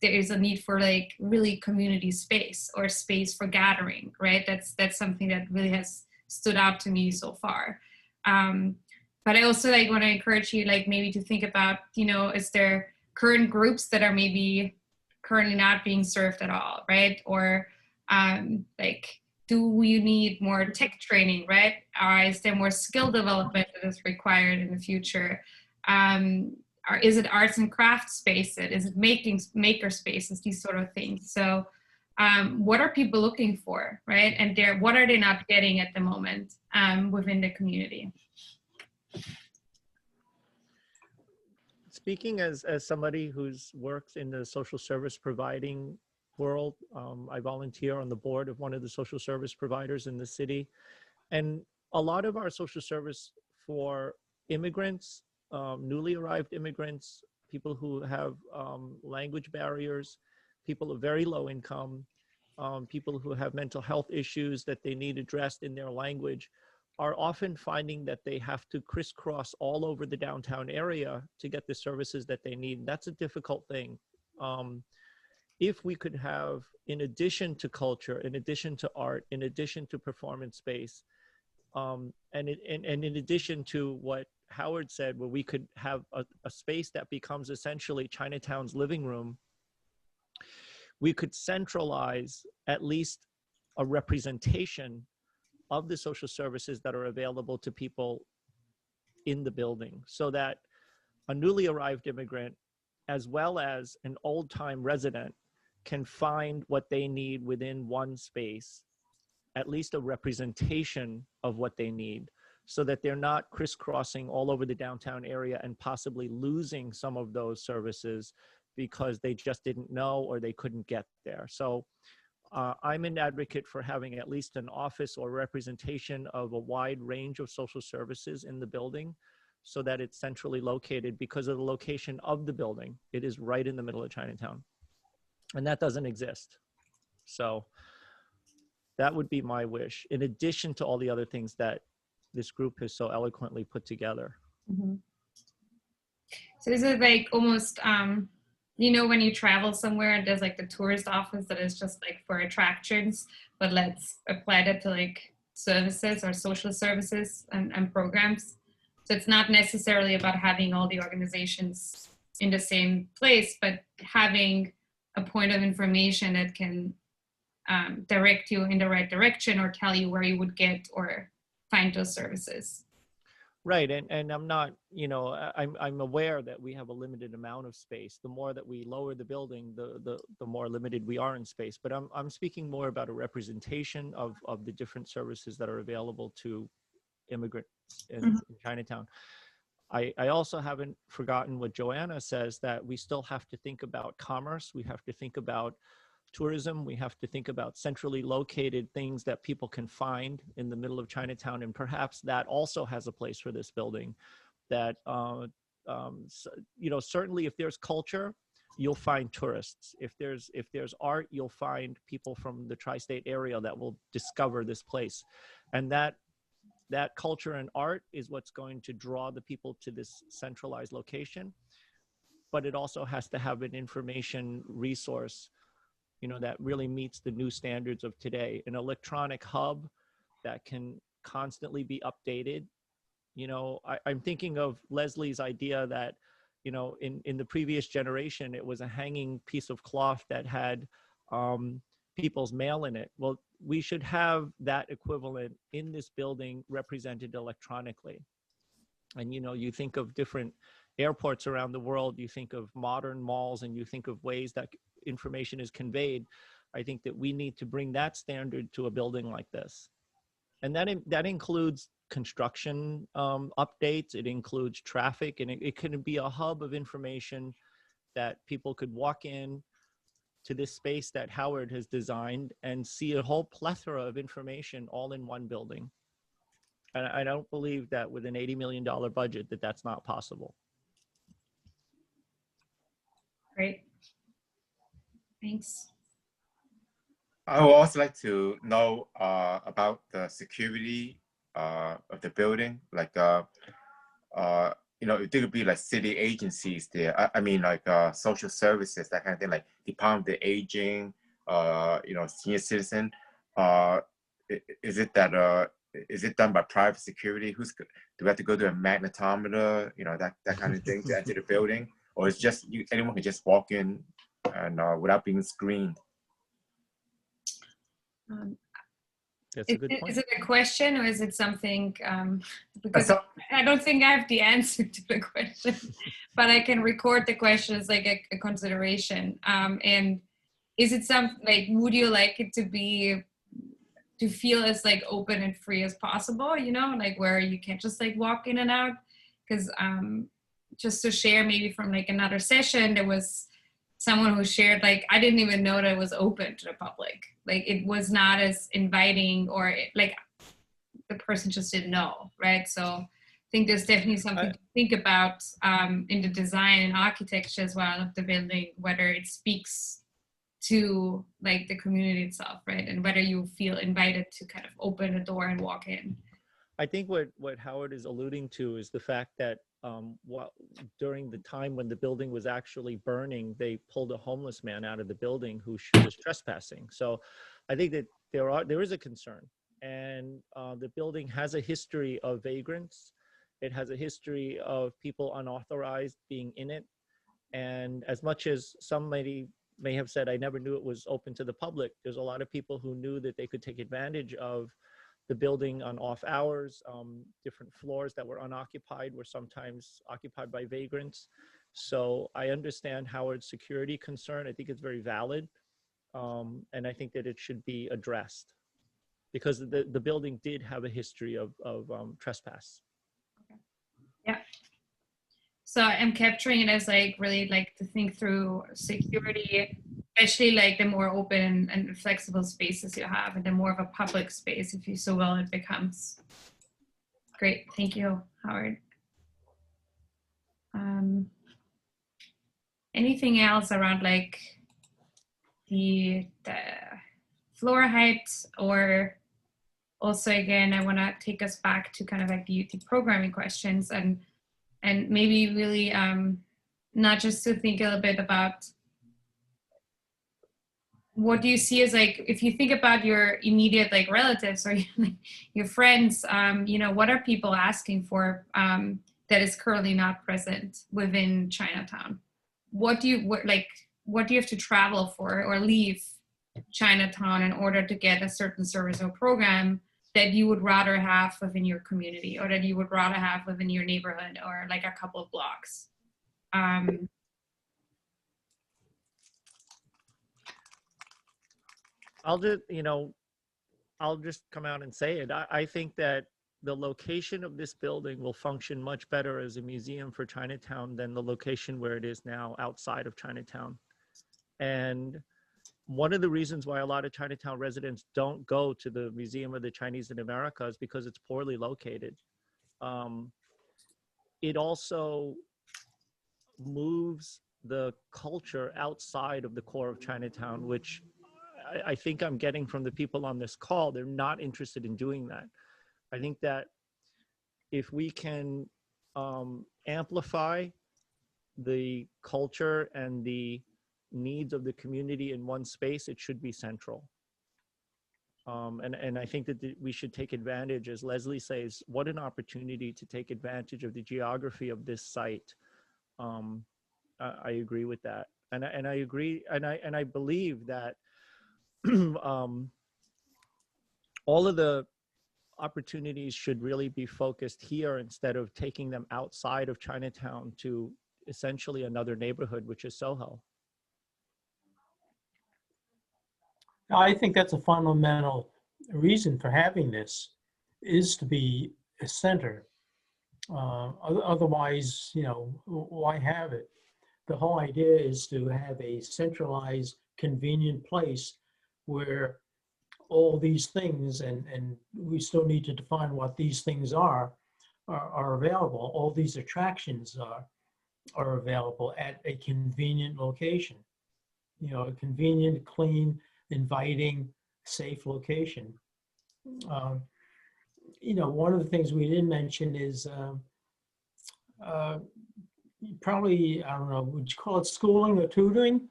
there is a need for like really community space or space for gathering, right? That's something that really has stood out to me so far. But I also like want to encourage you like maybe to think about, you know, is there current groups that are maybe currently not being served at all, right? Or like, do you need more tech training, right? Or is there more skill development that is required in the future? Or is it arts and crafts spaces? Is it maker spaces? These sort of things. So what are people looking for, right? And what are they not getting at the moment within the community? Speaking as somebody who's worked in the social service providing world, I volunteer on the board of one of the social service providers in the city. And a lot of our social service for immigrants, newly arrived immigrants, people who have language barriers, people of very low income, people who have mental health issues that they need addressed in their language, are often finding that they have to crisscross all over the downtown area to get the services that they need. That's a difficult thing. If we could have, in addition to culture, in addition to art, in addition to performance space, and in addition to what Howard said, where we could have a space that becomes essentially Chinatown's living room, we could centralize at least a representation of the social services that are available to people in the building, so that a newly arrived immigrant, as well as an old-time resident, can find what they need within one space, at least a representation of what they need, so that they're not crisscrossing all over the downtown area and possibly losing some of those services because they just didn't know or they couldn't get there. So I'm an advocate for having at least an office or representation of a wide range of social services in the building, so that it's centrally located because of the location of the building. It is right in the middle of Chinatown, and that doesn't exist. So that would be my wish, in addition to all the other things that this group has so eloquently put together. Mm-hmm. So is it like almost, you know, when you travel somewhere and there's like the tourist office that is just like for attractions, but let's apply that to like services or social services and programs. So it's not necessarily about having all the organizations in the same place, but having a point of information that can direct you in the right direction or tell you where you would get or find those services. Right, and I'm not, you know, I'm aware that we have a limited amount of space. The more that we lower the building, the more limited we are in space. But I'm speaking more about a representation of the different services that are available to immigrants in Chinatown. I also haven't forgotten what Joanna says, that we still have to think about commerce. We have to think about tourism. We have to think about centrally located things that people can find in the middle of Chinatown. And perhaps that also has a place for this building. That, you know, certainly if there's culture, you'll find tourists. If there's art, you'll find people from the tri-state area that will discover this place. And that culture and art is what's going to draw the people to this centralized location. But it also has to have an information resource, you know, that really meets the new standards of today. An electronic hub that can constantly be updated. You know, I'm thinking of Leslie's idea that, you know, in the previous generation, it was a hanging piece of cloth that had people's mail in it. Well, we should have that equivalent in this building represented electronically. And, you know, you think of different airports around the world, you think of modern malls, and you think of ways that information is conveyed. I think that we need to bring that standard to a building like this. And that includes construction updates, it includes traffic, and it can be a hub of information that people could walk in to this space that Howard has designed and see a whole plethora of information all in one building. And I don't believe that with an $80 million budget that's not possible. Great. Thanks. I would also like to know about the security of the building. Like, you know, there could be like city agencies there. I mean, like social services, that kind of thing, like Department of the Aging, you know, senior citizen. Is it done by private security? Do we have to go to a magnetometer, you know, that kind of thing to enter the building? Or it's just anyone can just walk in and without being screened? That's a good point. Is it a question or is it something, because I don't think I have the answer to the question, but I can record the question as like a consideration. And is it something like, would you like it to feel as like open and free as possible, you know, like where you can't just like walk in and out? Because just to share maybe from like another session, there was someone who shared, like, I didn't even know that it was open to the public. Like, it was not as inviting, or like the person just didn't know, right? So I think there's definitely something to think about in the design and architecture as well of the building, whether it speaks to like the community itself, right? And whether you feel invited to kind of open the door and walk in. I think what Howard is alluding to is the fact that during the time when the building was actually burning, they pulled a homeless man out of the building who was trespassing. So I think that there is a concern, and the building has a history of vagrants It has a history of people unauthorized being in it. And as much as somebody may have said, I never knew it was open to the public, there's a lot of people who knew that they could take advantage of the building on off hours. Different floors that were unoccupied were sometimes occupied by vagrants. So I understand Howard's security concern. I think it's very valid. And I think that it should be addressed because the building did have a history of trespass. Yeah. So I'm capturing it as like really like to think through security, especially like the more open and flexible spaces you have, and the more of a public space, if you so will, it becomes. Great, thank you, Howard. Anything else around like the floor height, or also again, I want to take us back to kind of like the programming questions and maybe really not just to think a little bit about what do you see as like, if you think about your immediate like relatives or your friends, you know, what are people asking for that is currently not present within Chinatown? What do you have to travel for or leave Chinatown in order to get a certain service or program that you would rather have within your community, or that you would rather have within your neighborhood, or like a couple of blocks? I'll just come out and say it. I think that the location of this building will function much better as a museum for Chinatown than the location where it is now outside of Chinatown. And one of the reasons why a lot of Chinatown residents don't go to the Museum of the Chinese in America is because it's poorly located. It also moves the culture outside of the core of Chinatown, which I think I'm getting from the people on this call. They're not interested in doing that. I think that if we can amplify the culture and the needs of the community in one space, it should be central. And I think that we should take advantage, as Leslie says, what an opportunity to take advantage of the geography of this site. I agree with that. And I agree, and I believe that all of the opportunities should really be focused here instead of taking them outside of Chinatown to essentially another neighborhood, which is Soho. I think that's a fundamental reason for having this, is to be a center. Otherwise, you know, why have it? The whole idea is to have a centralized, convenient place where all these things, and we still need to define what these things are available. All these attractions are available at a convenient location. You know, a convenient, clean, inviting, safe location. You know, one of the things we didn't mention is probably, I don't know, would you call it schooling or tutoring?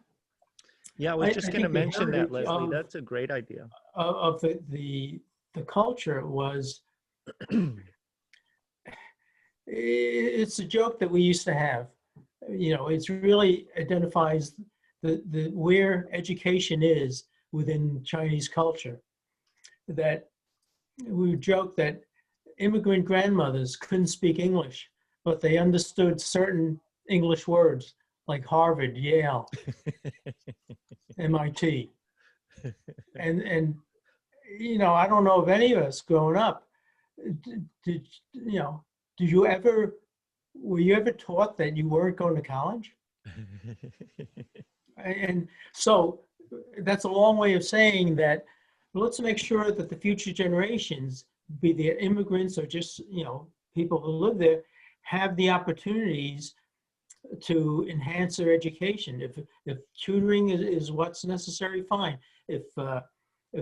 Yeah, I was just going to mention that, Leslie. Of, that's a great idea. Of the culture was, it's a joke that we used to have. You know, it's really identifies the where education is within Chinese culture. That we joke that immigrant grandmothers couldn't speak English, but they understood certain English words like Harvard, Yale, MIT. And you know, I don't know if any of us growing up, were you ever taught that you weren't going to college? And so that's a long way of saying that let's make sure that the future generations, be they immigrants or just, you know, people who live there, have the opportunities to enhance their education. If tutoring is what's necessary, fine. If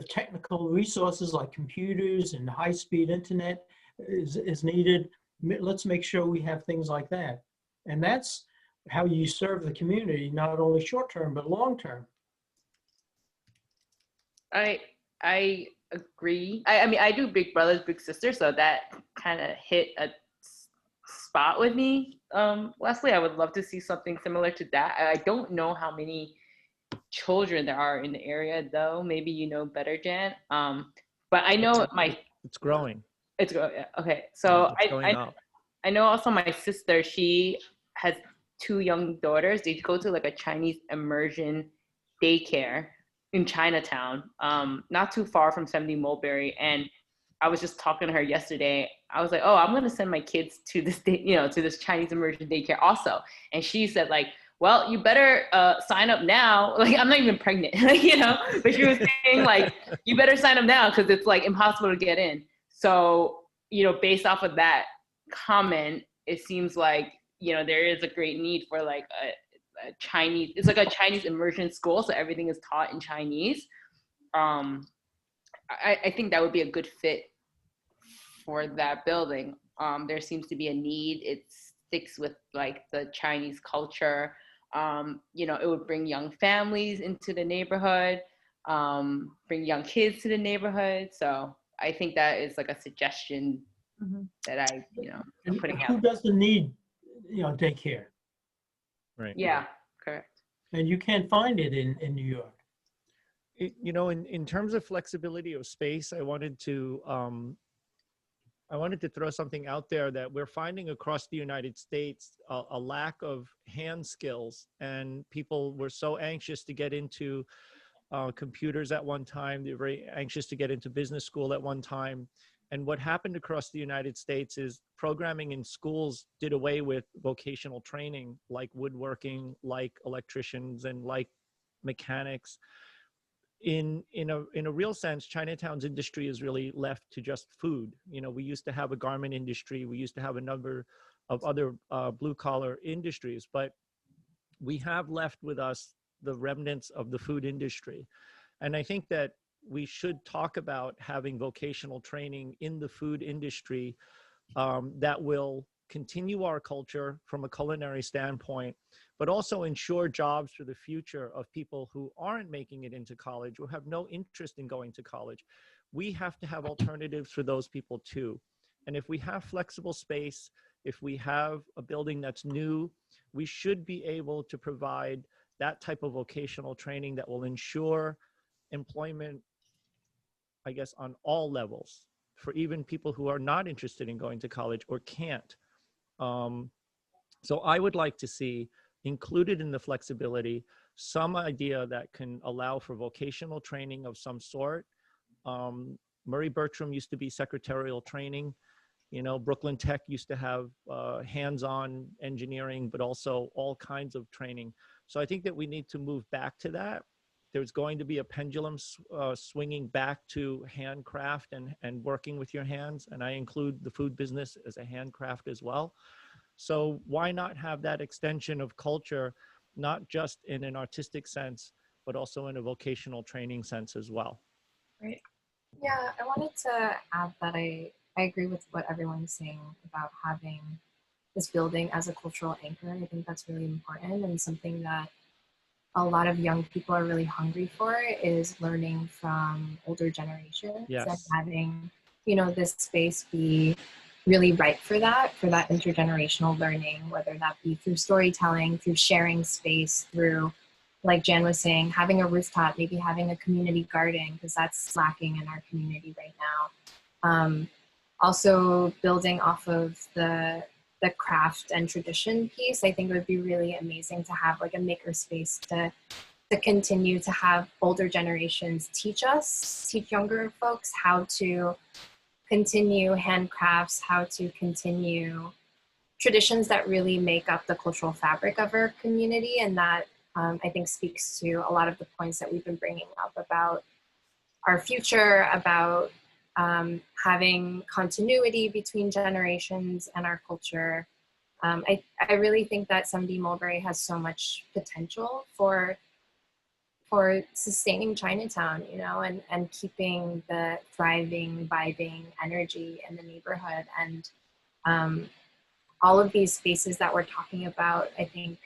technical resources like computers and high-speed internet is needed, let's make sure we have things like that. And that's how you serve the community, not only short-term, but long-term. I agree. I mean, I do Big Brothers Big Sisters, so that kind of hit spot with me, Leslie. I would love to see something similar to that. I don't know how many children there are in the area, though. Maybe you know better, Jan. But I know it's growing. It's okay. So it's going up. I know also my sister. She has 2 young daughters. They go to like a Chinese immersion daycare in Chinatown, not too far from 70 Mulberry. And I was just talking to her yesterday. I was like, "Oh, I'm gonna send my kids to this, to this Chinese immersion daycare also." And she said, like, "Well, you better sign up now." Like, I'm not even pregnant, But she was saying, like, "You better sign up now because it's like impossible to get in." So, based off of that comment, it seems like there is a great need for like a Chinese. It's like a Chinese immersion school, so everything is taught in Chinese. I think that would be a good fit for that building. There seems to be a need. It sticks with like the Chinese culture. It would bring young families into the neighborhood, bring young kids to the neighborhood. So I think that is like a suggestion that I'm putting out. Who doesn't need, daycare? Right. Yeah, correct. And you can't find it in New York. In terms of flexibility of space, I wanted to throw something out there that we're finding across the United States, a lack of hand skills, and people were so anxious to get into computers at one time. They were very anxious to get into business school at one time. And what happened across the United States is programming in schools did away with vocational training, like woodworking, like electricians, and like mechanics. In a real sense, Chinatown's industry is really left to just food. We used to have a garment industry. We used to have a number of other blue collar industries, but we have left with us the remnants of the food industry. And I think that we should talk about having vocational training in the food industry that will continue our culture from a culinary standpoint, but also ensure jobs for the future of people who aren't making it into college or have no interest in going to college. We have to have alternatives for those people too. And if we have flexible space, if we have a building that's new, we should be able to provide that type of vocational training that will ensure employment, I guess, on all levels for even people who are not interested in going to college or can't. So I would like to see included in the flexibility some idea that can allow for vocational training of some sort. Murray Bertram used to be secretarial training. Brooklyn Tech used to have hands-on engineering, but also all kinds of training. So I think that we need to move back to that. There's going to be a pendulum swinging back to handcraft and working with your hands. And I include the food business as a handcraft as well. So why not have that extension of culture, not just in an artistic sense, but also in a vocational training sense as well? Right. Yeah, I wanted to add that I agree with what everyone's saying about having this building as a cultural anchor. I think that's really important, and something that a lot of young people are really hungry for is learning from older generations. Yes. And having, this space be really ripe for that intergenerational learning, whether that be through storytelling, through sharing space, through, like Jan was saying, having a rooftop, maybe having a community garden, because that's lacking in our community right now. Also building off of the craft and tradition piece, I think it would be really amazing to have like a maker space to continue to have older generations teach younger folks how to continue handcrafts, how to continue traditions that really make up the cultural fabric of our community. And that I think speaks to a lot of the points that we've been bringing up about our future, about having continuity between generations and our culture. I really think that 70 Mulberry has so much potential for sustaining Chinatown, and keeping the thriving, vibing energy in the neighborhood. And all of these spaces that we're talking about, I think,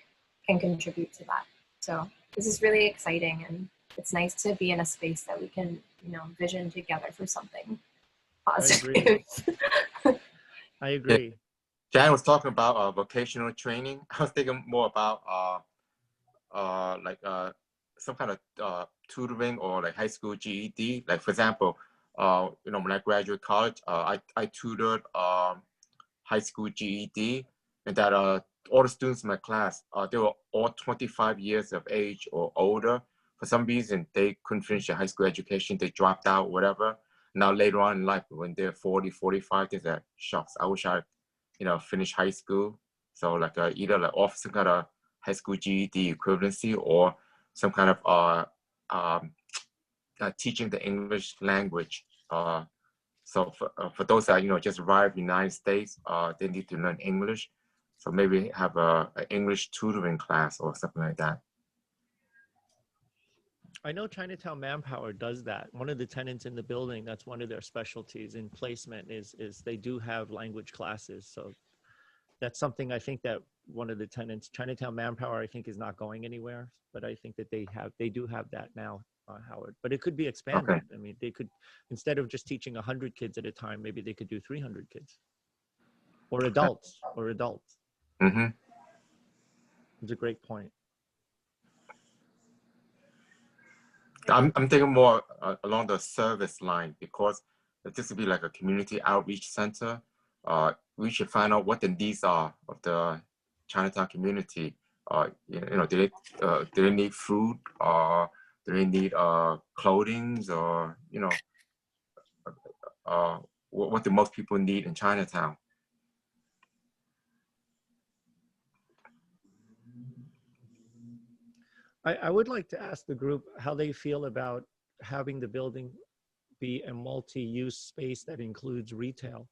can contribute to that. So this is really exciting, and it's nice to be in a space that we can, vision together for something positive. I agree. Jan was talking about vocational training. I was thinking more about like some kind of tutoring or like high school GED. Like for example, you know, when I graduated college, I tutored high school GED, and that all the students in my class, they were all 25 years of age or older. For some reason, they couldn't finish their high school education. They dropped out, whatever. Now later on in life, when they're 40, 45, they said, shucks, I wish I, you know, finished high school. So like either like offer some kind of high school GED equivalency or some kind of teaching the English language. So for those that, you know, just arrived in the United States, they need to learn English. So maybe have an English tutoring class or something like that. I know Chinatown Manpower does that. One of the tenants in the building, that's one of their specialties in placement is they do have language classes. So that's something I think that one of the tenants, Chinatown Manpower, I think is not going anywhere, but I think that they do have that now, Howard. But it could be expanded. Okay. I mean, they could, instead of just teaching 100 kids at a time, maybe they could do 300 kids or adults. Mm-hmm. It's a great point. I'm thinking more along the service line, because this would be like a community outreach center. We should find out what the needs are of the Chinatown community. You know, do they need food? Do they need clothing? Or, you know, what do most people need in Chinatown? I would like to ask the group how they feel about having the building be a multi-use space that includes retail.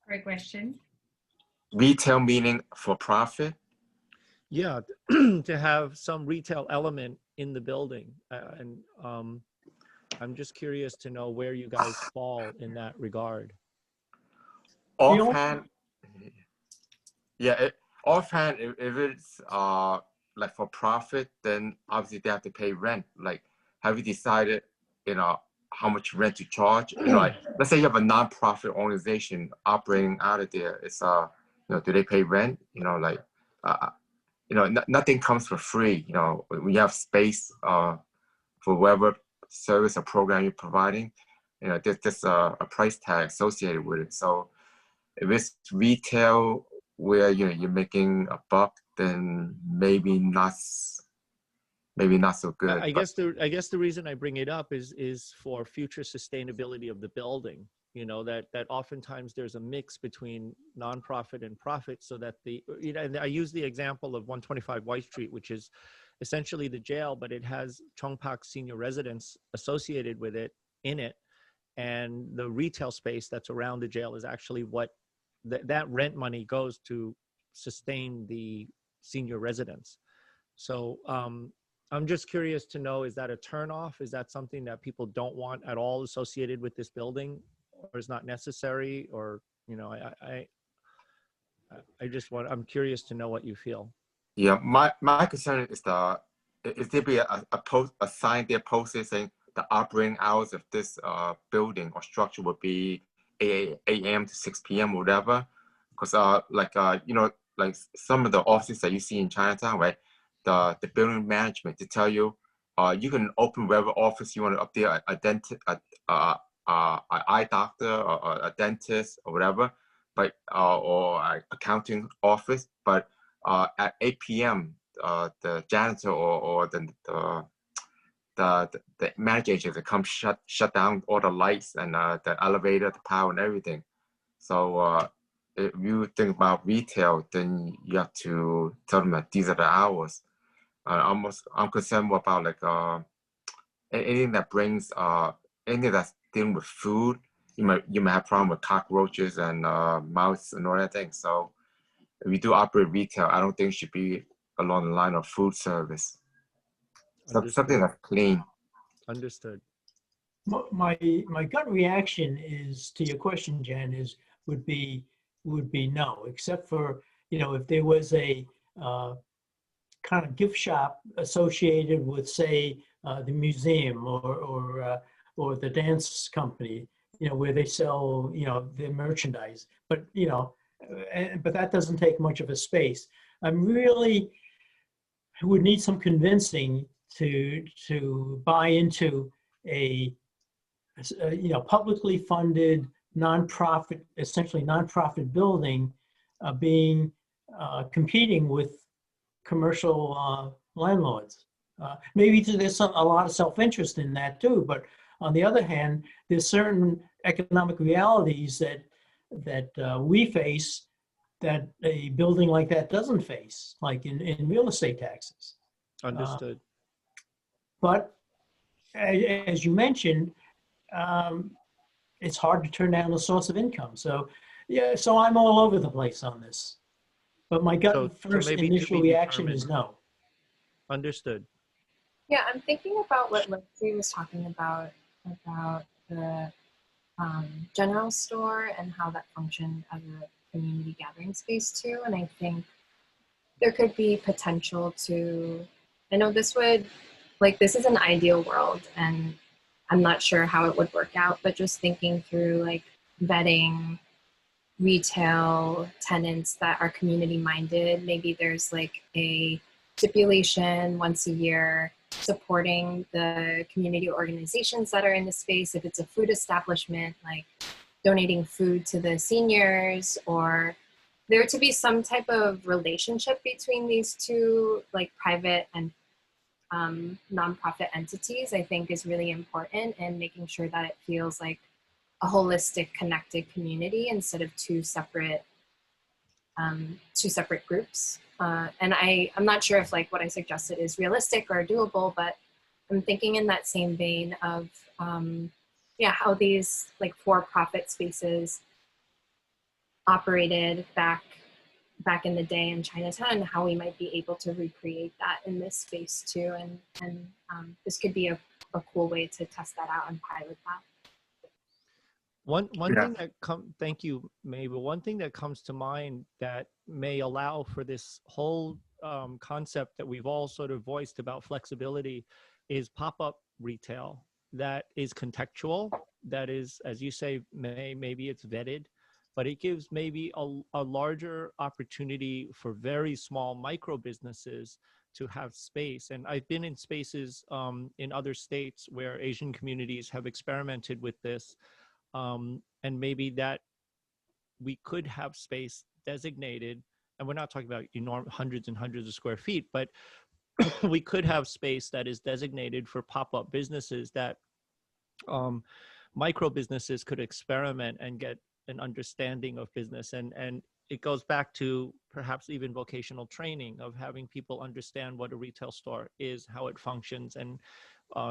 Great question. Retail meaning for profit? Yeah, to have some retail element in the building. I'm just curious to know where you guys fall in that regard. Offhand, yeah, offhand, if it's like for profit, then obviously they have to pay rent. Like, have you decided, you know, how much rent to charge? You know, like, let's say you have a nonprofit organization operating out of there. It's you know, do they pay rent? You know, like, you know, nothing comes for free. You know, when you have space for whatever service or program you're providing, you know, there's a price tag associated with it. So if it's retail where, you know, you're making a buck, then maybe not so good. I guess the reason I bring it up is for future sustainability of the building. You know, that oftentimes there's a mix between nonprofit and profit, so that you know, and I use the example of 125 White Street, which is essentially the jail, but it has Chongpak senior residence associated with it in it, and the retail space that's around the jail is actually what that rent money goes to sustain the senior residence. So I'm just curious to know, is that a turnoff? Is that something that people don't want at all associated with this building, or is not necessary? Or, you know, I'm curious to know what you feel. Yeah, my concern is there be a sign there posted saying the operating hours of this building or structure would be 8 a.m. to 6 p.m. or whatever, because like you know, like some of the offices that you see in Chinatown, right? The building management to tell you, you can open whatever office you want to up there, a dentist, an eye doctor, or a dentist, or whatever, but or an accounting office. But at 8 p.m., the janitor or the managing agent to come shut down all the lights and the elevator, the power, and everything. So if you think about retail, then you have to tell them that these are the hours. I'm concerned more about like anything that brings anything that's dealing with food. You might have problem with cockroaches and mice and all that thing. So if you do operate retail, I don't think it should be along the line of food service. Something that's clean. Understood. My gut reaction is to your question, Jen, would be no, except for, you know, if there was a kind of gift shop associated with, say, the museum or the dance company, where they sell, their merchandise. But, but that doesn't take much of a space. I'm really would need some convincing to buy into a publicly funded nonprofit, essentially nonprofit building, being competing with commercial landlords. Maybe there's a lot of self-interest in that too, but on the other hand, there's certain economic realities that we face that a building like that doesn't face, like in real estate taxes. Understood. But as you mentioned, it's hard to turn down a source of income. So yeah, so I'm all over the place on this. But my gut first maybe to initial be reaction is determined. no. Understood. Yeah, I'm thinking about what Lindsay was talking about the general store and how that functioned as a community gathering space too. And I think there could be potential to, I know this is an ideal world and I'm not sure how it would work out, but just thinking through like vetting retail tenants that are community minded, maybe there's like a stipulation once a year supporting the community organizations that are in the space. If it's a food establishment, like donating food to the seniors, or there to be some type of relationship between these two, like private and nonprofit entities, I think is really important, and making sure that it feels like a holistic, connected community instead of two separate groups. And I'm not sure if like what I suggested is realistic or doable, but I'm thinking in that same vein of how these like for-profit spaces operated back in the day in Chinatown, and how we might be able to recreate that in this space too. And this could be a cool way to test that out and pilot that. One thing that thank you, Mabel. One thing that comes to mind that may allow for this whole concept that we've all sort of voiced about flexibility is pop-up retail that is contextual, that is, as you say, maybe it's vetted, but it gives maybe a larger opportunity for very small micro businesses to have space. And I've been in spaces in other states where Asian communities have experimented with this. And maybe that we could have space designated, and we're not talking about enormous hundreds and hundreds of square feet, but we could have space that is designated for pop-up businesses that micro businesses could experiment and get an understanding of business. And it goes back to perhaps even vocational training of having people understand what a retail store is, how it functions, and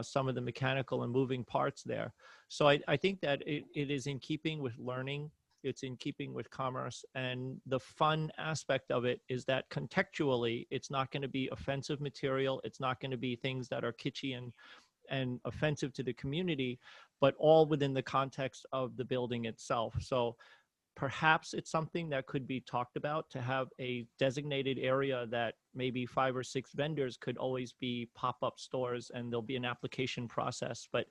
some of the mechanical and moving parts there. So I think that it is in keeping with learning, it's in keeping with commerce, and the fun aspect of it is that contextually, it's not going to be offensive material, it's not going to be things that are kitschy and offensive to the community, but all within the context of the building itself. So perhaps it's something that could be talked about, to have a designated area that maybe 5 or 6 vendors could always be pop-up stores, and there'll be an application process. But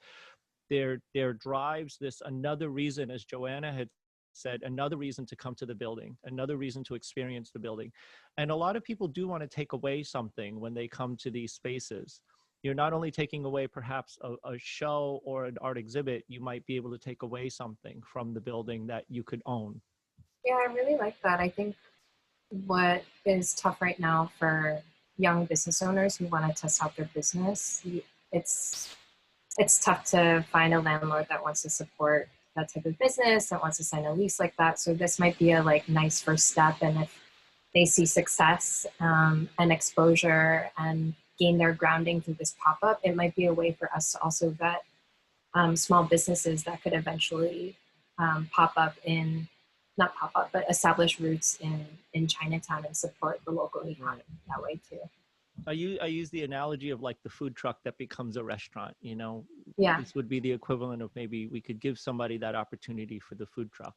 there drives this another reason, as Joanna had said, another reason to come to the building, another reason to experience the building. And a lot of people do want to take away something when they come to these spaces. You're not only taking away perhaps a show or an art exhibit, you might be able to take away something from the building that you could own. Yeah, I really like that. I think what is tough right now for young business owners who want to test out their business, it's tough to find a landlord that wants to support that type of business, that wants to sign a lease like that. So this might be a nice first step. And if they see success and exposure and gain their grounding through this pop-up, it might be a way for us to also vet small businesses that could eventually but establish roots in Chinatown and support the local economy that way too. I use the analogy of like the food truck that becomes a restaurant, Yeah. This would be the equivalent of maybe we could give somebody that opportunity for the food truck.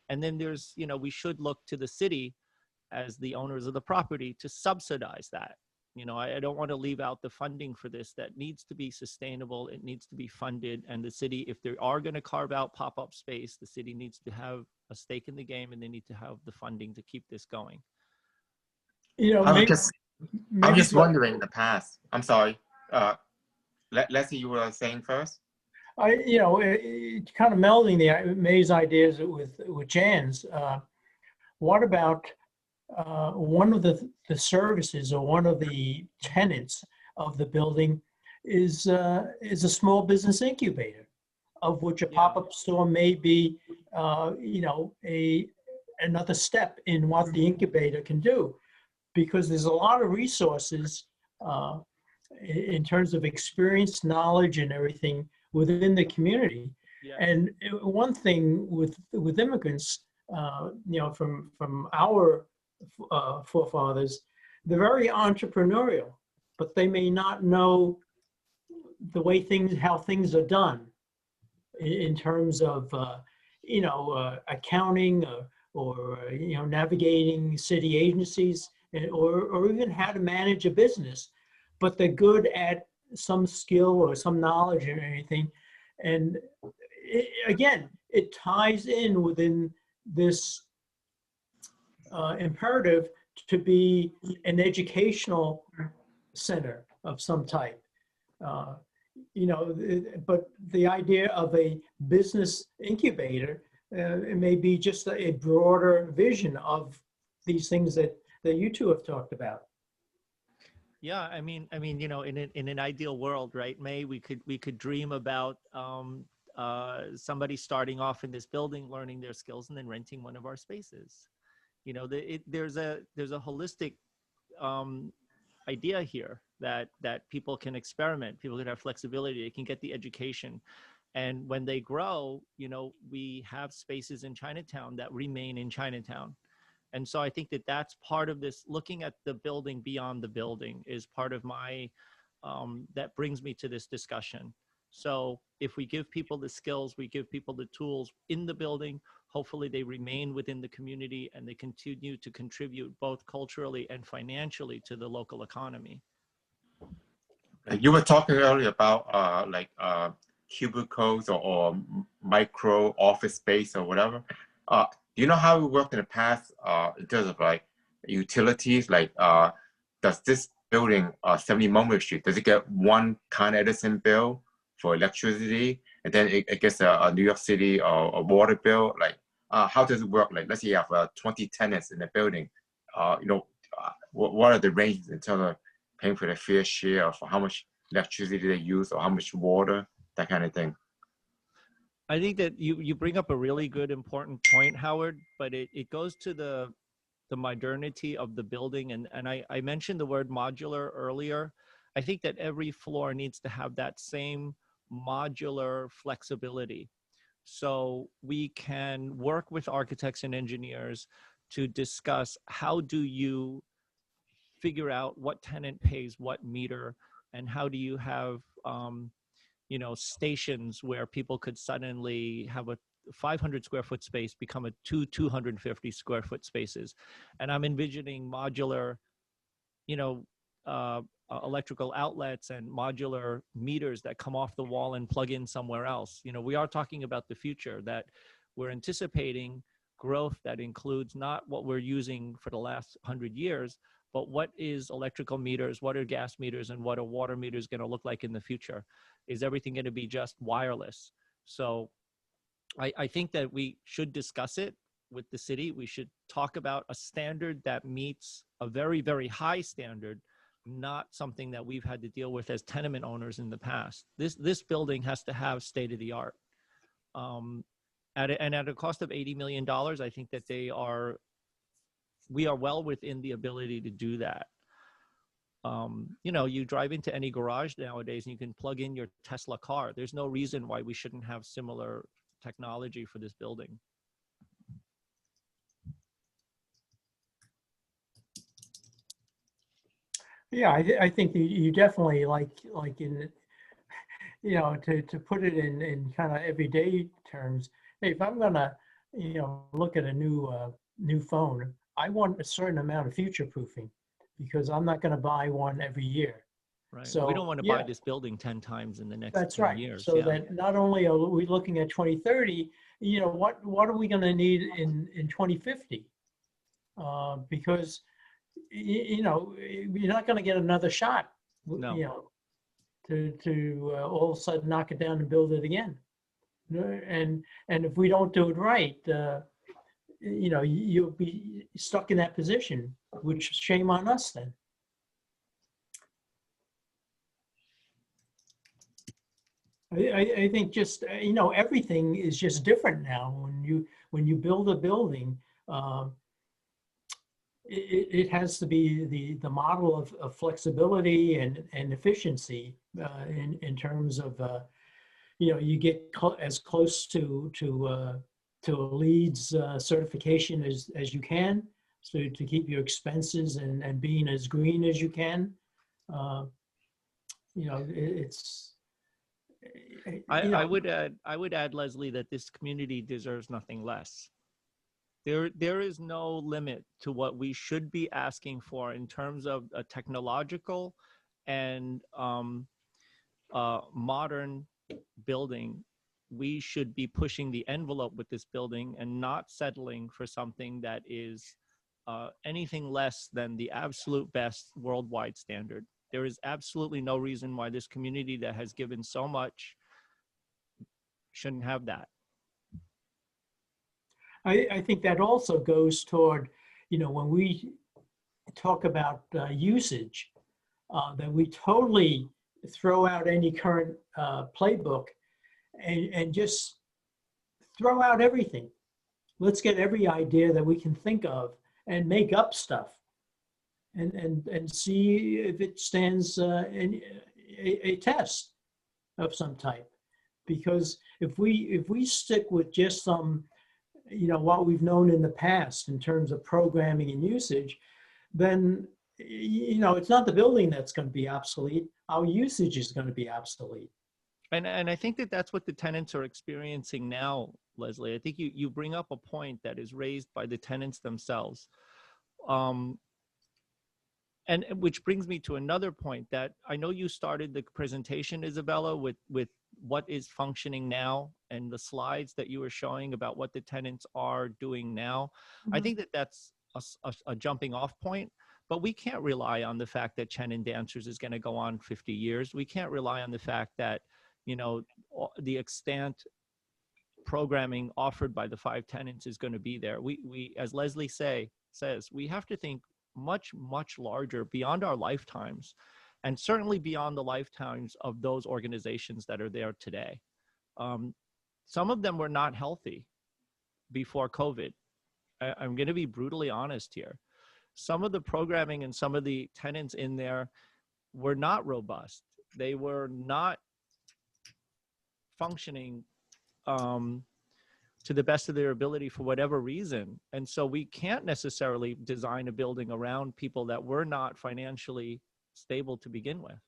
And then there's, we should look to the city as the owners of the property to subsidize that. You know, I don't want to leave out the funding for this. That needs to be sustainable. It needs to be funded. And the city, if they are going to carve out pop-up space, the city needs to have a stake in the game, and they need to have the funding to keep this going. You know, I'm maybe, just wondering in the past. I'm sorry. Leslie, you were saying first? you know, kind of melding May's ideas with Jan's. What about one of the services, or one of the tenants of the building is a small business incubator, of which a pop-up store may be, you know, another step in what the incubator can do, because there's a lot of resources in terms of experience, knowledge, and everything within the community. Yeah. And one thing with immigrants, you know, from our forefathers, they're very entrepreneurial, but they may not know the way how things are done in terms of, you know, accounting, or you know, navigating city agencies, or even how to manage a business, but they're good at some skill or some knowledge or anything. And again, it ties in within this imperative to be an educational center of some type. You know, but the idea of a business incubator, it may be just a broader vision of these things that you two have talked about. Yeah, I mean, you know, in an ideal world, right, May, we could dream about somebody starting off in this building, learning their skills, and then renting one of our spaces. You know, there's a holistic idea here that people can experiment, people can have flexibility, they can get the education, and when they grow, you know, we have spaces in Chinatown that remain in Chinatown. And so I think that that's part of this, looking at the building beyond the building is part of my, that brings me to this discussion. So if we give people the skills, we give people the tools in the building, hopefully they remain within the community and they continue to contribute both culturally and financially to the local economy. You were talking earlier about cubicles or micro office space or whatever. Do you know how it worked in the past in terms of like utilities? Like, does this building, 70 Mulberry Street, does it get one Con Edison bill for electricity, and then it gets a New York City or a water bill? Like, how does it work? Like, let's say you have 20 tenants in the building. You know, what are the ranges in terms of paying for the fair share of how much electricity they use or how much water, that kind of thing? I think that you bring up a really good, important point, Howard, but it goes to the modernity of the building. And I mentioned the word modular earlier. I think that every floor needs to have that same modular flexibility. So we can work with architects and engineers to discuss how do you figure out what tenant pays what meter, and how do you have you know, stations where people could suddenly have a 500 square foot space become a 250 square foot spaces. And I'm envisioning modular, you know, electrical outlets and modular meters that come off the wall and plug in somewhere else. You know, we are talking about the future, that we're anticipating growth that includes not what we're using for the last 100 years, but what is electrical meters, what are gas meters, and what are water meters going to look like in the future? Is everything going to be just wireless? So I think that we should discuss it with the city. We should talk about a standard that meets a very, very high standard, not something that we've had to deal with as tenement owners in the past. This building has to have state-of-the-art. At a cost of $80 million, I think that we are well within the ability to do that. You know, you drive into any garage nowadays and you can plug in your Tesla car. There's no reason why we shouldn't have similar technology for this building. Yeah, I think you definitely like in, you know, to put it in kind of everyday terms. Hey, if I'm gonna, you know, look at a new phone, I want a certain amount of future proofing. because I'm not going to buy one every year. Right. So, we don't want to yeah. buy this building 10 times in the next That's 10 right. years. So yeah. that not only are we looking at 2030, you know, what are we going to need in 2050? Because, you know, you're not going to get another shot, No. you know, to all of a sudden knock it down and build it again. And if we don't do it right, you know, you'll be stuck in that position, which shame on us then. I think just, you know, everything is just different now. When you build a building, it has to be the model of flexibility and efficiency in terms of, you know, you get as close to a LEED's certification as you can, so to keep your expenses and being as green as you can. You know, it's. I would add, Leslie, that this community deserves nothing less. There is no limit to what we should be asking for in terms of a technological and modern building. We should be pushing the envelope with this building and not settling for something that is anything less than the absolute best worldwide standard. There is absolutely no reason why this community that has given so much shouldn't have that. I think that also goes toward, you know, when we talk about usage, that we totally throw out any current playbook and just throw out everything. Let's get every idea that we can think of and make up stuff and see if it stands in a test of some type. Because if we stick with just some, you know, what we've known in the past in terms of programming and usage, then, you know, it's not the building that's going to be obsolete. Our usage is going to be obsolete. And I think that that's what the tenants are experiencing now, Leslie. I think you bring up a point that is raised by the tenants themselves. And which brings me to another point that I know you started the presentation, Isabella, with what is functioning now and the slides that you were showing about what the tenants are doing now. Mm-hmm. I think that that's a jumping off point, but we can't rely on the fact that Chen and Dancers is going to go on 50 years. We can't rely on the fact that, you know, the extant programming offered by the 5 tenants is going to be there. We as Leslie says, we have to think much larger, beyond our lifetimes, and certainly beyond the lifetimes of those organizations that are there today. Some of them were not healthy before COVID. I'm going to be brutally honest here. Some of the programming and some of the tenants in there were not robust. They were not functioning to the best of their ability for whatever reason. And so we can't necessarily design a building around people that were not financially stable to begin with.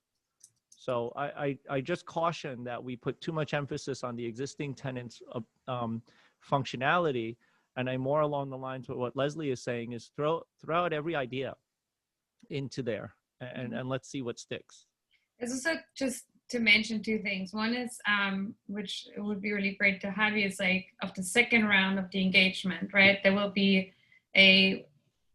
So I just caution that we put too much emphasis on the existing tenants' functionality. And I'm more along the lines of what Leslie is saying is throw out every idea into there and let's see what sticks. There's also, just to mention 2 things. One is, which would be really great to have you, is like of the second round of the engagement, right? There will be a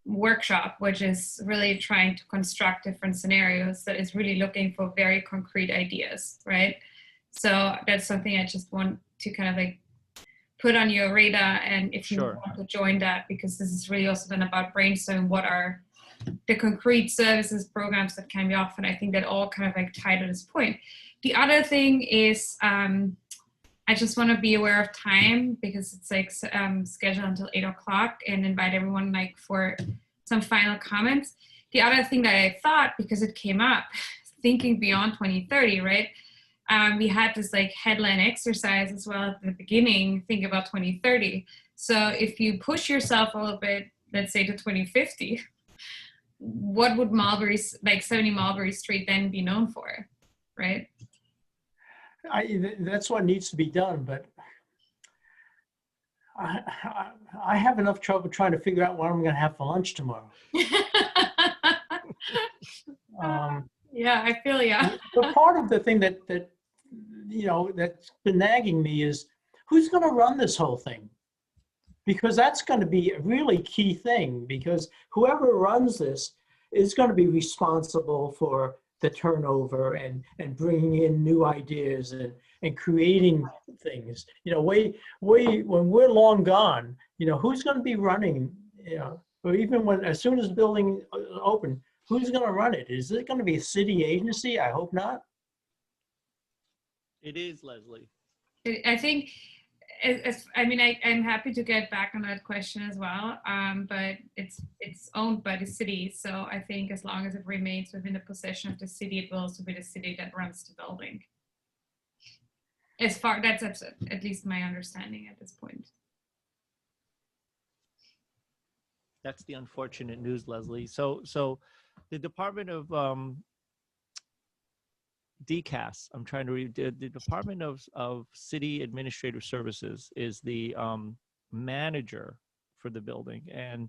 workshop which is really trying to construct different scenarios, that is really looking for very concrete ideas, right? So that's something I just want to kind of like put on your radar, and if you Sure. want to join that, because this is really also then about brainstorming what are the concrete services, programs that can be offered. I think that all kind of like tie to this point. The other thing is, I just want to be aware of time, because it's like scheduled until 8 o'clock, and invite everyone like for some final comments. The other thing that I thought, because it came up, thinking beyond 2030, right? We had this like headline exercise as well at the beginning, think about 2030. So if you push yourself a little bit, let's say to 2050, what would 70 Mulberry Street then be known for, right? That's what needs to be done, but I have enough trouble trying to figure out what I'm going to have for lunch tomorrow. Yeah, I feel ya. But part of the thing that that's been nagging me is who's going to run this whole thing? Because that's going to be a really key thing, because whoever runs this is going to be responsible for the turnover and bringing in new ideas and creating things. When we're long gone, who's going to be running, or even as soon as the building open, who's going to run it? Is it going to be a city agency? I hope not. It is, Leslie. I think, I'm happy to get back on that question as well, but it's owned by the city. So I think as long as it remains within the possession of the city, it will also be the city that runs the building. That's at least my understanding at this point. That's the unfortunate news, Leslie. So the Department of DCAS, I'm trying to read, the Department of City Administrative Services is the manager for the building. And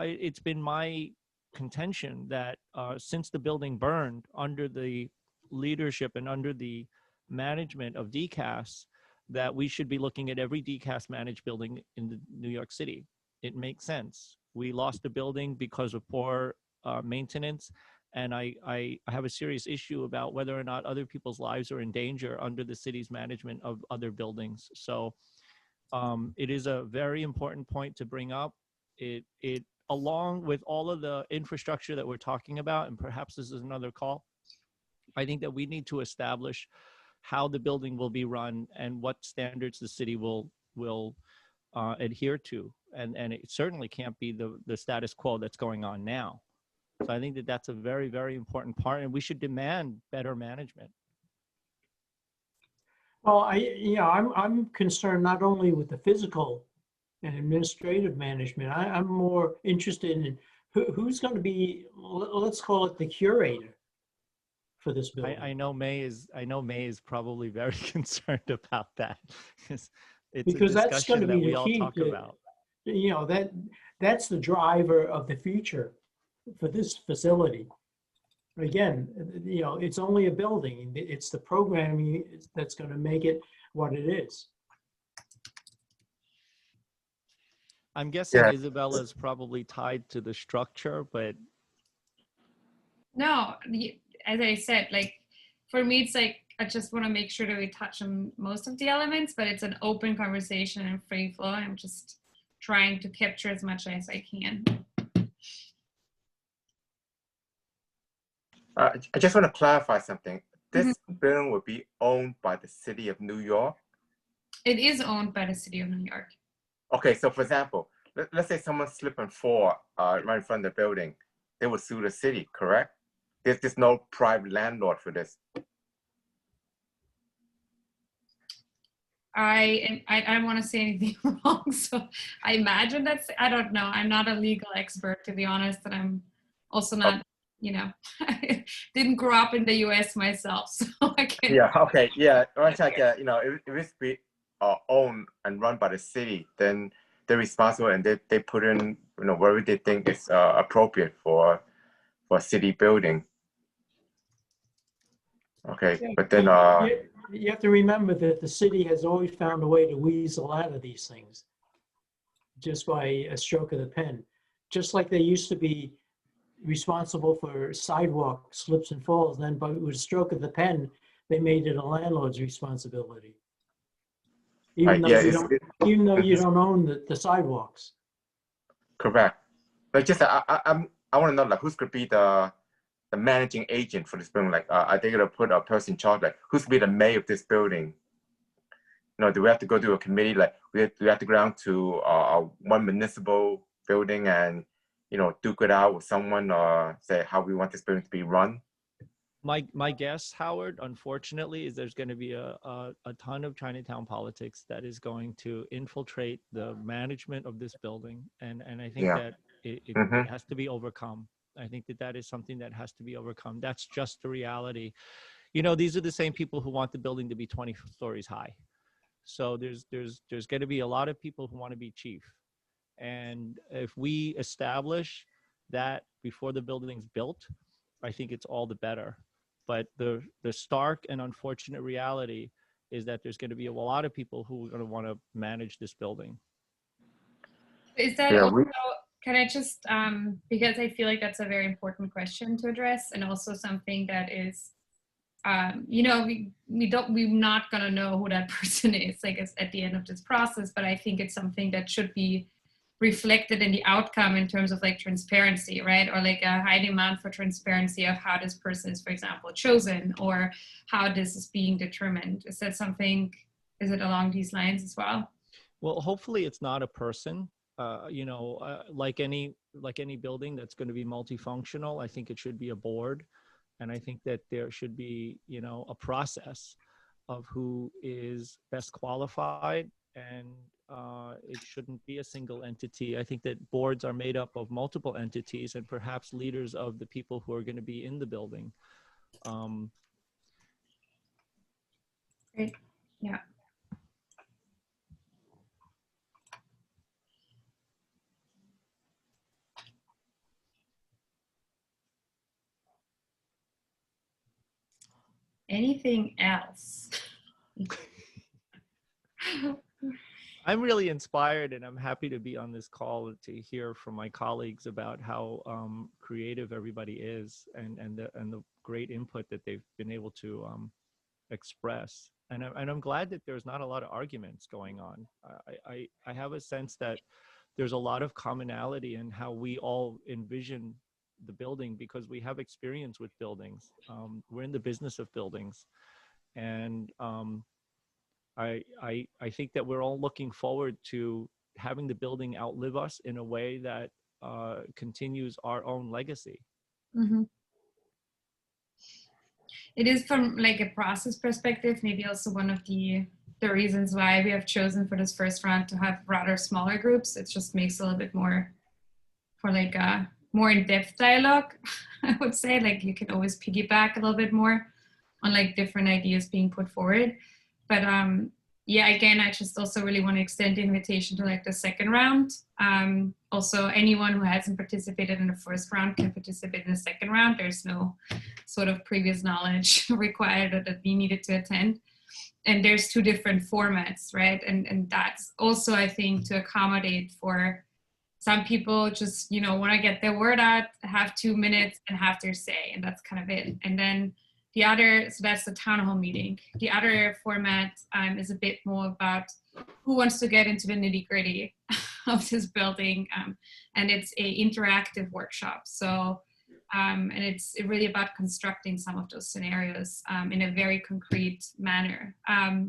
it's been my contention that since the building burned under the leadership and under the management of DCAS, that we should be looking at every DCAS managed building in New York City. It makes sense. We lost the building because of poor maintenance. And I have a serious issue about whether or not other people's lives are in danger under the city's management of other buildings. So it is a very important point to bring up. It along with all of the infrastructure that we're talking about, and perhaps this is another call, I think that we need to establish how the building will be run and what standards the city will adhere to. And it certainly can't be the status quo that's going on now. So I think that that's a very, very important part, and we should demand better management. Well, I'm concerned not only with the physical and administrative management. I'm more interested in who's going to be, let's call it the curator for this building. I know May is probably very concerned about that. Because that's going to be the key talk about. That's the driver of the future for this facility. Again, it's only a building. It's the programming that's going to make it what it is. I'm guessing Isabella's probably tied to the structure, but no, as I said, like for me, it's like I just want to make sure that we touch on most of the elements, but it's an open conversation and free flow. I'm just trying to capture as much as I can. I just want to clarify something. This building will be owned by the city of New York? It is owned by the city of New York. Okay, so for example, let's say someone slip and fall right in front of the building. They will sue the city, correct? There's no private landlord for this. I don't want to say anything wrong, so I imagine I don't know. I'm not a legal expert, to be honest, and I'm also not, I didn't grow up in the U.S. myself, so I can't. Yeah, okay, yeah. It's like, if it's be owned and run by the city, then they're responsible and they put in, whatever they think is appropriate for a city building. Okay, Yeah, but then you have to remember that the city has always found a way to weasel out of these things just by a stroke of the pen. Just like they used to be responsible for sidewalk slips and falls, then with a stroke of the pen, they made it a landlord's responsibility. Even though you don't own the sidewalks. Correct. But just I want to know, like, who's could be the managing agent for this building? Like, are they gonna put a person in charge? Like, who's gonna be the mayor of this building? Do we have to go to a committee? Like, we have to go down to one municipal building and duke it out with someone or say how we want this building to be run? My guess, Howard, unfortunately, is there's going to be a ton of Chinatown politics that is going to infiltrate the management of this building, and I think that it has to be overcome. I think that is something that has to be overcome. That's just the reality. These are the same people who want the building to be 20 stories high. So there's going to be a lot of people who want to be chief. And if we establish that before the building's built, I think it's all the better. But the stark and unfortunate reality is that there's going to be a lot of people who are going to want to manage this building. Is that Yeah, also, can I just, because I feel like that's a very important question to address, and also something that is, you know, we're not gonna know who that person is, like, it's at the end of this process, but I think it's something that should be reflected in the outcome in terms of like transparency, right? Or like a high demand for transparency of how this person is, for example, chosen, or how this is being determined. Is that something, is it along these lines as well? Well, hopefully it's not a person. You know, like any building that's going to be multifunctional, I think it should be a board. And I think that there should be, you know, a process of who is best qualified, and it shouldn't be a single entity. I think that boards are made up of multiple entities and perhaps leaders of the people who are going to be in the building. Great. Yeah. Anything else? I'm really inspired, and I'm happy to be on this call to hear from my colleagues about how creative everybody is, and the great input that they've been able to express. And I'm glad that there's not a lot of arguments going on. I have a sense that there's a lot of commonality in how we all envision the building, because we have experience with buildings. We're in the business of buildings, and I think that we're all looking forward to having the building outlive us in a way that continues our own legacy. Mm-hmm. It is, from like a process perspective, maybe also one of the reasons why we have chosen for this first round to have rather smaller groups. It just makes a little bit more for like a more in-depth dialogue, I would say. Like you can always piggyback a little bit more on like different ideas being put forward. But yeah, again, I just also really want to extend the invitation to like the second round. Also, anyone who hasn't participated in the first round can participate in the second round. There's no sort of previous knowledge required that we needed to attend. And there's two different formats, right? And that's also, I think, to accommodate for some people just, you know, want to get their word out, have 2 minutes and have their say, and that's kind of it. And then the other, so that's the town hall meeting. The other format is a bit more about who wants to get into the nitty gritty of this building. And it's a interactive workshop. So, and it's really about constructing some of those scenarios in a very concrete manner.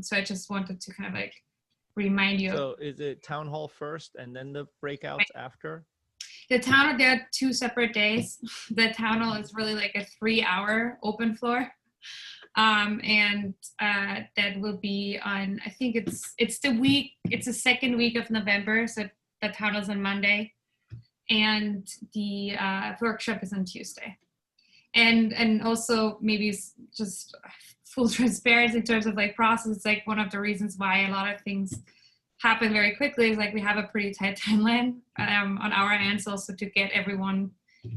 So I just wanted to kind of like remind you. So is it town hall first and then the breakouts after? The town hall, there are 2 separate days. The town hall is really like a 3-hour open floor. And that will be on, I think it's the second week of November. So the town hall is on Monday and the workshop is on Tuesday. And also maybe just full transparency in terms of like process. It's like one of the reasons why a lot of things happen very quickly is like we have a pretty tight timeline on our hands also to get everyone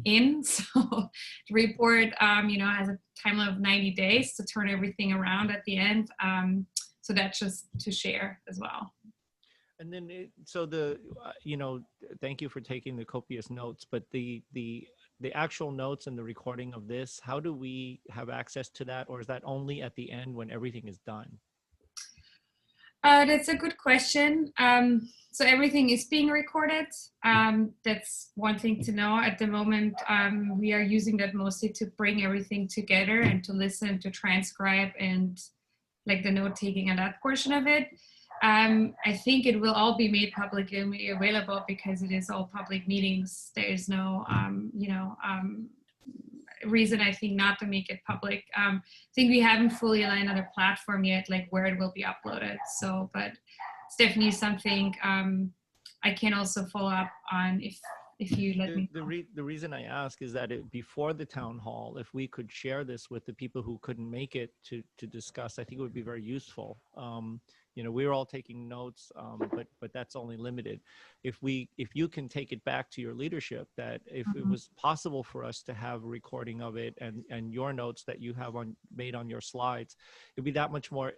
in. So the report, you know, has a timeline of 90 days to turn everything around at the end. So that's just to share as well. And then, you know, thank you for taking the copious notes, but the actual notes and the recording of this, how do we have access to that? Or is that only at the end when everything is done? That's a good question. So everything is being recorded. That's one thing to know. At the moment, we are using that mostly to bring everything together and to listen, to transcribe, and like the note taking and that portion of it. I think it will all be made publicly available because it is all public meetings. There is no, you know, reason I think not to make it public. I think we haven't fully aligned on a platform yet, like where it will be uploaded. So, but it's definitely something I can also follow up on if if you let me know. The reason I ask is that before the town hall, if we could share this with the people who couldn't make it to discuss, I think it would be very useful. You know, we're all taking notes, but that's only limited. If you can take it back to your leadership, that if it was possible for us to have a recording of it and your notes that you have made on your slides, it'd be that much more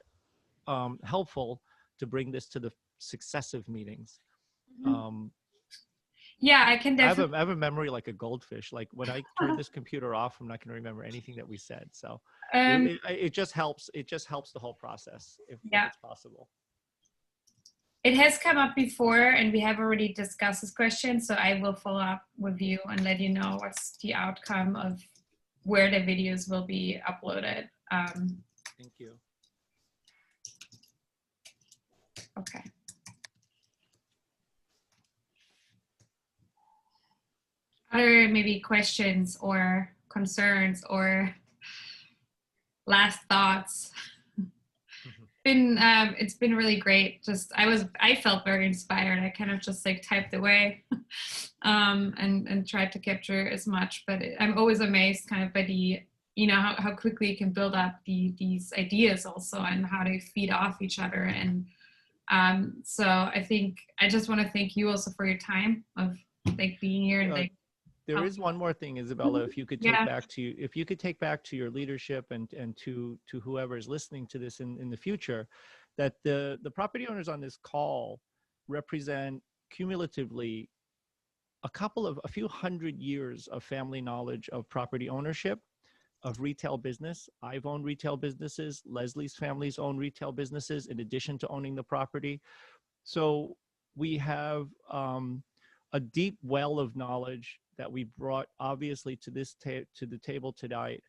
helpful to bring this to the successive meetings. Yeah, I can definitely. I have a memory like a goldfish. Like when I turn this computer off, I'm not going to remember anything that we said. So it just helps. It just helps the whole process if it's possible. It has come up before, and we have already discussed this question. So I will follow up with you and let you know what's the outcome of where the videos will be uploaded. Thank you. Okay. Other maybe questions or concerns or last thoughts? It's been really great. Just I felt very inspired. I kind of just like typed away and tried to capture as much. But I'm always amazed kind of by the, you know, how quickly you can build up these ideas also and how they feed off each other. And so I think I just want to thank you also for your time of like being here and like. There is one more thing, Isabella, if you could take back to your leadership and to whoever is listening to this in the future, that the property owners on this call represent cumulatively a few hundred years of family knowledge of property ownership, of retail business. I've owned retail businesses. Leslie's family's owned retail businesses in addition to owning the property. So we have a deep well of knowledge that we brought obviously to this to the table tonight.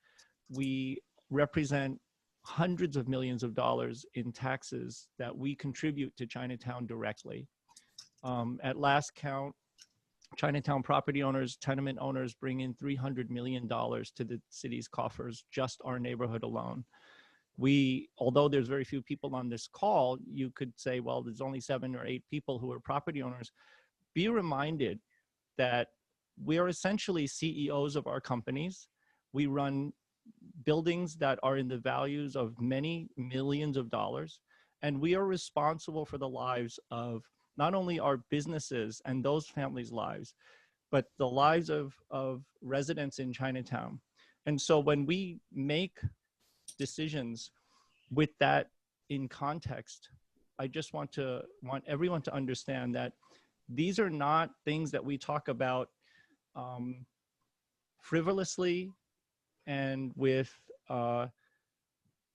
We represent hundreds of millions of dollars in taxes that we contribute to Chinatown directly. At last count, Chinatown property owners, tenement owners bring in $300 million to the city's coffers, just our neighborhood alone. Although there's very few people on this call, you could say, well, there's only 7 or 8 people who are property owners. Be reminded that we are essentially CEOs of our companies. We run buildings that are in the values of many millions of dollars, and we are responsible for the lives of not only our businesses and those families' lives, but the lives of residents in Chinatown. And so when we make decisions with that in context, I just want everyone to understand that these are not things that we talk about frivolously and with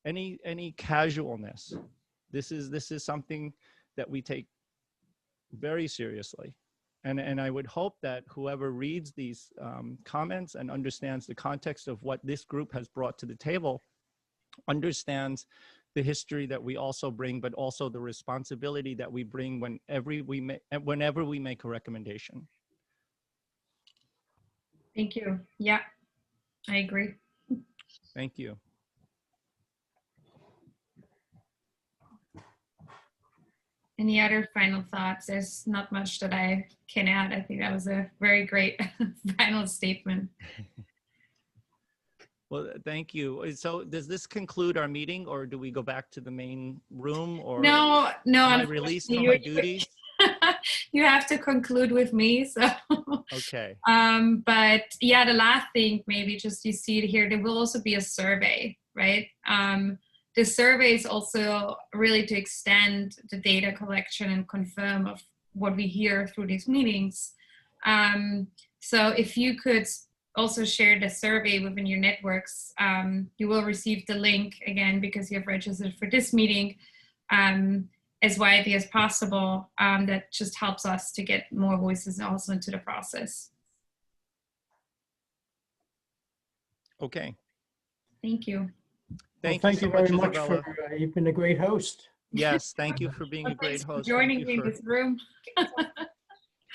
any casualness. This is something that we take very seriously, and I would hope that whoever reads these comments and understands the context of what this group has brought to the table understands the history that we also bring, but also the responsibility that we bring whenever we make a recommendation. Thank you. Yeah, I agree. Thank you. Any other final thoughts? There's not much that I can add. I think that was a very great final statement. Well, thank you. So does this conclude our meeting, or do we go back to the main room, or no, am I released from my duties? You have to conclude with me. So okay. But yeah, the last thing, maybe just you see it here, there will also be a survey, right? The survey is also really to extend the data collection and confirm of what we hear through these meetings. So if you could also share the survey within your networks, you will receive the link again because you have registered for this meeting as widely as possible. That just helps us to get more voices also into the process. Okay. Thank you. Thank you very much for you've been a great host. Yes, thank you for being a great host. For joining me in this room. All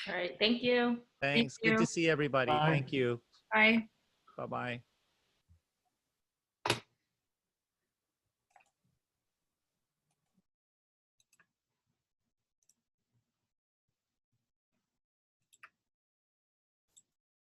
right, thank you. Thanks. Good to see everybody. Bye. Thank you. Bye. Bye-bye.